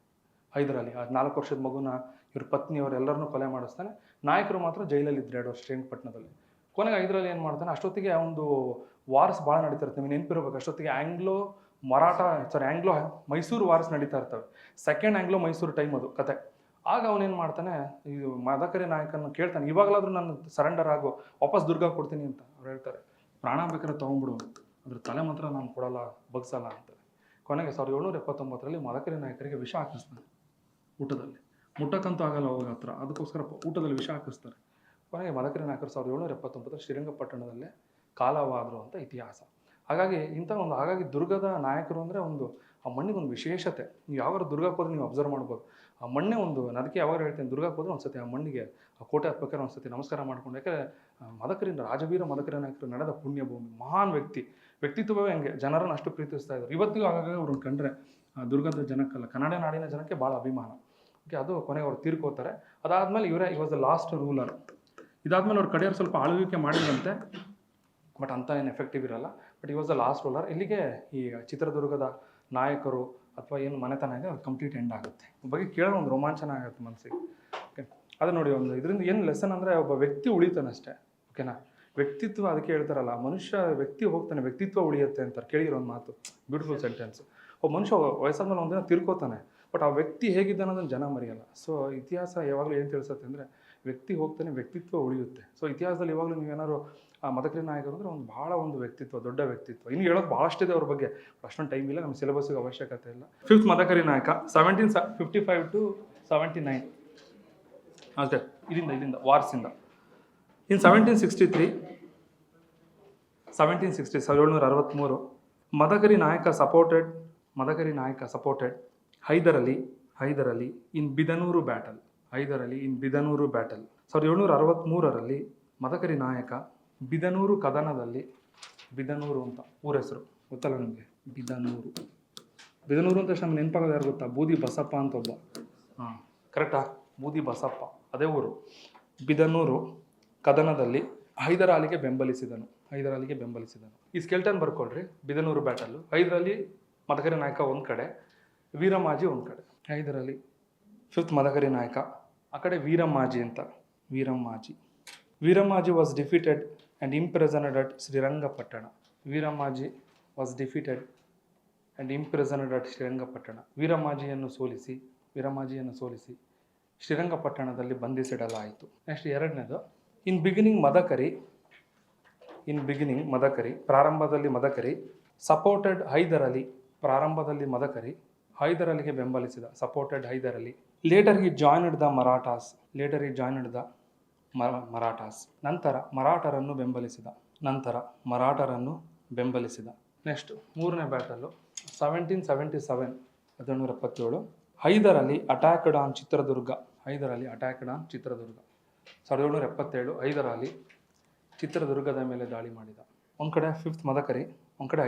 ಹೈದರಾಲಿ. ಆ 4 ವರ್ಷದ ಮಗುನ ಇವ್ರ ಪತ್ನಿಯವರೆಲ್ಲರನ್ನೂ ಕೊಲೆ ಮಾಡಿಸ್ತಾನೆ. ನಾಯಕರು ಮಾತ್ರ ಜೈಲಲ್ಲಿ ಇದ್ರು 2 ವರ್ಷ ಶ್ರೀರಂಗಪಟ್ಟಣದಲ್ಲಿ. ಕೊನೆಗೆ ಹೈದರಾಲಿ ಏನು ಮಾಡ್ತಾನೆ, ಅಷ್ಟೊತ್ತಿಗೆ ಒಂದು ವಾರ್ಸ್ ಭಾಳ ನಡೀತಾ ಇರ್ತವೆ, ನೆನಪಿರ್ಬೇಕು. ಅಷ್ಟೊತ್ತಿಗೆ ಆಂಗ್ಲೋ ಮೈಸೂರು ವಾರ್ಸ್ ನಡೀತಾ ಇರ್ತವೆ. ಸೆಕೆಂಡ್ ಆಂಗ್ಲೋ ಮೈಸೂರು ಟೈಮ್ ಅದು ಕತೆ. ಆಗ ಅವನೇನು ಮಾಡ್ತಾನೆ, ಇದು ಮದಕರಿ ನಾಯಕನ ಕೇಳ್ತಾನೆ, ಇವಾಗಲಾದ್ರೂ ನಾನು ಸರೆಂಡರ್ ಆಗೋ, ವಾಪಸ್ ದುರ್ಗ ಕೊಡ್ತೀನಿ ಅಂತ. ಅವ್ರು ಹೇಳ್ತಾರೆ, ಪ್ರಾಣ ಬೇಕಾದ್ರೆ ತೊಗೊಂಡ್ಬಿಡು, ಅದ್ರ ತಲೆ ಮಾತ್ರ ನಾನು ಕೊಡಲ್ಲ, ಬಗ್ಸಲ್ಲ ಅಂತಾರೆ. ಕೊನೆಗೆ 1779ರಲ್ಲಿ ಮದಕರಿ ನಾಯಕರಿಗೆ ವಿಷ ಹಾಕಿಸ್ತಾನೆ ಊಟದಲ್ಲಿ. ಮುಟ್ಟಕ್ಕಂತೂ ಆಗಲ್ಲ ಹೋಗೋ ಹತ್ರ, ಅದಕ್ಕೋಸ್ಕರ ಊಟದಲ್ಲಿ ವಿಷ ಹಾಕಿಸ್ತಾರೆ. ಕೊನೆಗೆ ಮದಕರಿ ನಾಯಕರು 1779 ಶ್ರೀರಂಗಪಟ್ಟಣದಲ್ಲೇ ಕಾಲವಾದರು ಅಂತ ಇತಿಹಾಸ. ಹಾಗಾಗಿ ದುರ್ಗದ ನಾಯಕರು ಅಂದರೆ ಆ ಮಣ್ಣಿಗೊಂದು ವಿಶೇಷತೆ. ನೀವು ಯಾವಾಗ ದುರ್ಗಕ್ಕೆ ಹೋದ್ರೆ ನೀವು ಅಬ್ಸರ್ವ್ ಮಾಡ್ಬೋದು, ಆ ಮಣ್ಣೆ ಅದಕ್ಕೆ ಯಾವಾಗ ಹೇಳ್ತೀನಿ, ದುರ್ಗಕ್ಕೆ ಹೋದ್ರೆ ಒಂದ್ಸತಿ ಆ ಮಣ್ಣಿಗೆ, ಆ ಕೋಟೆ ಹತ್ಬೇಕಾದ್ರೆ ಒಂದ್ಸತಿ ನಮಸ್ಕಾರ ಮಾಡ್ಕೊಂಡು. ಯಾಕಂದರೆ ರಾಜವೀರ ಮದಕರಿ ನಾಯಕರು ನಡೆದ ಪುಣ್ಯಭೂಮಿ, ಮಹಾನ್ ವ್ಯಕ್ತಿತ್ವವೇ ಹಂಗೆ, ಜನರನ್ನು ಅಷ್ಟು ಪ್ರೀತಿಸ್ತಾ ಇದ್ರು. ಇವತ್ತಿಗೂ ಆಗಾಗ ಅವ್ರನ್ನ ಕಂಡ್ರೆ ದುರ್ಗದ ಜನಕ್ಕಲ್ಲ, ಕನ್ನಡ ನಾಡಿನ ಜನಕ್ಕೆ ಭಾಳ ಅಭಿಮಾನ. ಓಕೆ, ಅದು ಕೊನೆಗೆ ಅವ್ರು ತೀರ್ಕೋತಾರೆ. ಅದಾದಮೇಲೆ ಈ ವಾಸ್ ದ ಲಾಸ್ಟ್ ರೂಲರ್. ಇದಾದ್ಮೇಲೆ ಅವ್ರ ಕಡೆಯವ್ರು ಸ್ವಲ್ಪ ಆಳ್ವಿಕೆ ಮಾಡಿದಂತೆ, ಬಟ್ ಅಂತ ಏನು ಎಫೆಕ್ಟಿವ್ ಇರಲ್ಲ. ಬಟ್ ಈ ವಾಸ್ ದ ಲಾಸ್ಟ್ ರೂಲರ್. ಇಲ್ಲಿಗೆ ಈ ಚಿತ್ರದುರ್ಗದ ನಾಯಕರು ಅಥವಾ ಏನು ಮನೆತನ ಇದೆ ಅದು ಕಂಪ್ಲೀಟ್ ಎಂಡ್ ಆಗುತ್ತೆ. ಬಗ್ಗೆ ಕೇಳೋ ಒಂದು ರೋಮಾಂಚನ ಆಗುತ್ತೆ ಮನಸ್ಸಿಗೆ. ಓಕೆ, ಅದು ನೋಡಿ, ಇದರಿಂದ ಏನು ಲೆಸನ್ ಅಂದರೆ, ಒಬ್ಬ ವ್ಯಕ್ತಿ ಉಳಿತಾನೆ ಅಷ್ಟೇ. ಓಕೆನಾ? ವ್ಯಕ್ತಿತ್ವ, ಅದಕ್ಕೆ ಹೇಳ್ತಾರಲ್ಲ, ವ್ಯಕ್ತಿ ಹೋಗ್ತಾನೆ, ವ್ಯಕ್ತಿತ್ವ ಉಳಿಯುತ್ತೆ ಅಂತಾರೆ. ಕೇಳಿರೋ ಒಂದು ಮಾತು, ಬ್ಯೂಟಿಫುಲ್ ಸೆಂಟೆನ್ಸ್. ಒಬ್ಬ ಮನುಷ್ಯ ವಯಸ್ಸಾದ್ಮೇಲೆ ಒಂದಿನ ತಿರ್ಕೋತಾನೆ, ಬಟ್ ಆ ವ್ಯಕ್ತಿ ಹೇಗಿದ್ದಾನೆ ಅದನ್ನು ಜನ ಮರೆಯಲ್ಲ. ಸೊ ಇತಿಹಾಸ ಯಾವಾಗಲೂ ಏನು ತಿಳಿಸುತ್ತೆ ಅಂದರೆ, ವ್ಯಕ್ತಿ ಹೋಗ್ತಾನೆ, ವ್ಯಕ್ತಿತ್ವ ಉಳಿಯುತ್ತೆ. ಸೊ ಇತಿಹಾಸದಲ್ಲಿ ಯಾವಾಗಲೂ ನೀವೇನಾದ್ರು ಮದಕರಿ ನಾಯಕರು ಅಂದರೆ ಭಾಳ ವ್ಯಕ್ತಿತ್ವ, ದೊಡ್ಡ ವ್ಯಕ್ತಿತ್ವ. ಇನ್ನು ಹೇಳೋದು ಭಾಳಷ್ಟಿದೆ ಅವ್ರ ಬಗ್ಗೆ, ಅಷ್ಟೊಂದು ಟೈಮ್ ಇಲ್ಲ, ನಮ್ಮ ಸಿಲೆಬಸ್ಸಿಗೆ ಅವಶ್ಯಕತೆ ಇಲ್ಲ. 5th ಮದಕರಿ ನಾಯಕ 1755 to 79 ಅಷ್ಟೇ. ಇಲ್ಲಿಂದ ವಾರ್ಸಿಂದ. ಇನ್ 1763 1763 ಮದಕರಿ ನಾಯಕ ಸಪೋರ್ಟೆಡ್ ಹೈದರ್ ಅಲಿ ಇನ್ ಬಿದನೂರು ಬ್ಯಾಟಲ್. 1763ರಲ್ಲಿ ಮದಕರಿ ನಾಯಕ ಬಿದನೂರು ಕದನದಲ್ಲಿ, ಬಿದನೂರು ಅಂತ ಊರ ಹೆಸರು ಗೊತ್ತಲ್ಲ ನಿಮಗೆ, ಬಿದನೂರು ಬಿದನೂರು ಅಂತ ತಕ್ಷಣ ನಮ್ಗೆ ನೆನಪಾಗೋದು ಯಾರು ಗೊತ್ತಾ? ಬೂದಿ ಬಸಪ್ಪ ಅಂತ ಒಬ್ಬ. ಹಾಂ, ಕರೆಕ್ಟಾ? ಬೂದಿ ಬಸಪ್ಪ, ಅದೇ ಊರು. ಬಿದನೂರು ಕದನದಲ್ಲಿ ಹೈದರಾಲಿಗೆ ಬೆಂಬಲಿಸಿದನು. ಈ ಸ್ಕೆಲ್ಟನ್ ಬರ್ಕೊಳ್ರಿ. ಬಿದನೂರು ಬ್ಯಾಟಲ್ಲು, ಹೈದರಾಲಿ ಮದಕರಿ ನಾಯಕ ಒಂದು ಕಡೆ, ವೀರಮಾಜಿ ಒಂದು ಕಡೆ. ಹೈದರಾಲಿ 5th ಮದಕರಿ ನಾಯಕ, ಆ ಕಡೆ ವೀರಮಾಜಿ ಅಂತ. Veeramaji was defeated and imprisoned at Srirangapatna. ವೀರಮಾಜಿಯನ್ನು ಸೋಲಿಸಿ ಶ್ರೀರಂಗಪಟ್ಟಣದಲ್ಲಿ ಬಂಧಿಸಿಡಲಾಯಿತು. ನೆಕ್ಸ್ಟ್ ಎರಡನೇದು, ಇನ್ ಬಿಗಿನಿಂಗ್ ಮದಕರಿ, ಪ್ರಾರಂಭದಲ್ಲಿ ಮದಕರಿ ಸಪೋರ್ಟೆಡ್ ಹೈದರಾಲಿ, ಹೈದರಾಲಿಗೆ ಬೆಂಬಲಿಸಿದ, supported Hyder Ali. Later he joined the Marathas, ನಂತರ ಮರಾಠರನ್ನು ಬೆಂಬಲಿಸಿದ. ನೆಕ್ಸ್ಟ್ ಮೂರನೇ battle 1777, 1777. Hyder Ali attacked on Chitradurga. 1777 Hyder Ali ಚಿತ್ರದುರ್ಗದ ಮೇಲೆ ದಾಳಿ ಮಾಡಿದ. ಒಂದು ಕಡೆ 5th ಮದಕರಿ, ಒಂದು ಕಡೆ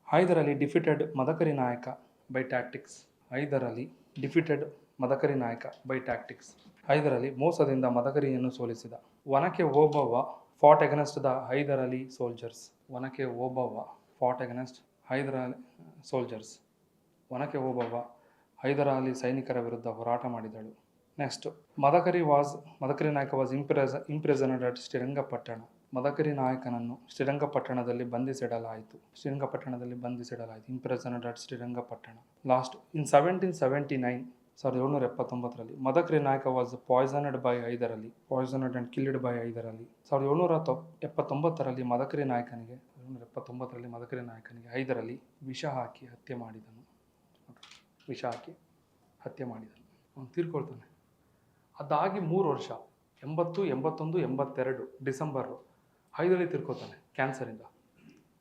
ಹೈದರಾಲಿ ಡಿಫಿಟೆಡ್ ಮದಕರಿ ನಾಯಕ ಬೈ ಟ್ಯಾಕ್ಟಿಕ್ಸ್. ಹೈದರಾಲಿ ಮೋಸದಿಂದ ಮದಕರಿಯನ್ನು ಸೋಲಿಸಿದ. Onake Obavva fought against the Hyder Ali soldiers. Hyder Ali ಸೈನಿಕರ ವಿರುದ್ಧ ಹೋರಾಟ ಮಾಡಿದಳು. Next, Madakari Nayaka was imprisoned at Srirangapatna. Madakari ನಾಯಕನನ್ನು ಶ್ರೀರಂಗಪಟ್ಟಣದಲ್ಲಿ ಬಂಧಿಸಿಡಲಾಯಿತು. Imprisoned at Srirangapatna. Last, in 1779, 1779ರಲ್ಲಿ Madakari Nayaka was poisoned and killed by Hyder Ali. 1779ರಲ್ಲಿ ಮದಕರಿ ನಾಯಕನಿಗೆ ಹೈದರಾಲಿ ವಿಷ ಹಾಕಿ ಹತ್ಯೆ ಮಾಡಿದನು. ಅವನು ತೀರ್ಕೊಳ್ತಾನೆ. ಅದಾಗಿ 3 ವರ್ಷ, 80, 81, 82 ಡಿಸೆಂಬರು ಹೈದರಾಲಿ ತೀರ್ಕೊತಾನೆ ಕ್ಯಾನ್ಸರಿಂದ.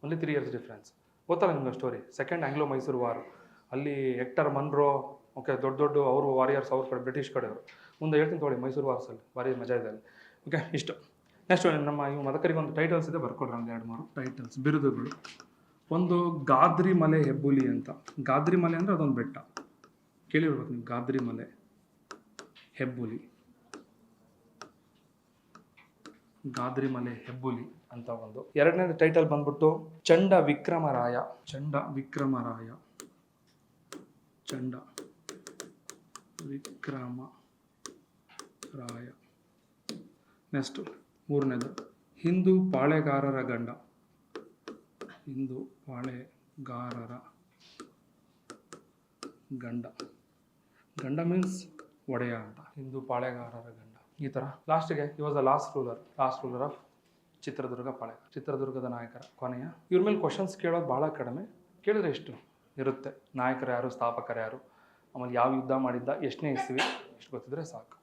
Only 3 years difference. ಗೊತ್ತಲ್ಲ ನಿಮ್ಗೆ story, second Anglo Mysore war. ಅಲ್ಲಿ ಹೆಕ್ಟರ್ ಮನ್ರೋ, ಓಕೆ, ದೊಡ್ಡ ಅವರು ವಾರಿಯರ್ಸ್, ಅವ್ರ ಕಡೆ ಬ್ರಿಟಿಷ್ ಕಡೆಯವರು. ಮುಂದೆ ಹೇಳ್ತೀನಿ ತೊಗೊಳ್ಳಿ, ಮೈಸೂರು ವಾರ್ಸಲ್ಲಿ ಭಾರಿ ಮಜಾ ಇದೆ ಅಲ್ಲಿ. ಓಕೆ, ಇಷ್ಟು. ನೆಕ್ಸ್ಟ್ ನಮ್ಮ ಮದಕರಿಗೆ ಒಂದು ಟೈಟಲ್ಸ್ ಇದೆ, ಬರ್ಕೊಡ್ರಿ ಒಂದು 2-3 ಟೈಟಲ್ಸ್, ಬಿರುದುಗಳು. ಒಂದು ಗಾದ್ರಿ ಮಲೆ ಹೆಬ್ಬುಲಿ ಅಂತ. ಗಾದ್ರಿ ಮಲೆ ಅಂದರೆ ಅದೊಂದು ಬೆಟ್ಟ, ಕೇಳಿರ್ಬೇಕು ನೀವು. ಗಾದ್ರಿ ಮಲೆ ಹೆಬ್ಬುಲಿ ಅಂತ ಒಂದು. ಎರಡನೇ ಟೈಟಲ್ ಬಂದ್ಬಿಟ್ಟು ಚಂಡ ವಿಕ್ರಮರಾಯ. ನೆಕ್ಸ್ಟ್ ಮೂರನೇದು ಹಿಂದೂ ಪಾಳೆಗಾರರ ಗಂಡ. ಗಂಡ ಮೀನ್ಸ್ ಒಡೆಯ ಅಂತ. ಹಿಂದೂ ಪಾಳೆಗಾರರ ಗಂಡ, ಈ ಥರ. ಲಾಸ್ಟ್ಗೆ he was the last ruler of ಚಿತ್ರದುರ್ಗದ ನಾಯಕರ ಕೊನೆಯ. ಇವ್ರ ಮೇಲೆ ಕ್ವಶನ್ಸ್ ಕೇಳೋದು ಭಾಳ ಕಡಿಮೆ. ಕೇಳಿದ್ರೆ ಎಷ್ಟು ಇರುತ್ತೆ, ನಾಯಕರು ಯಾರು, ಸ್ಥಾಪಕರು ಯಾರು, ಆಮೇಲೆ ಯಾವ ಯುದ್ಧ ಮಾಡಿದ್ದ, ಎಷ್ಟನೇ ಇಸ್ವಿ, ಇಷ್ಟು ಗೊತ್ತಿದ್ರೆ ಸಾಕು.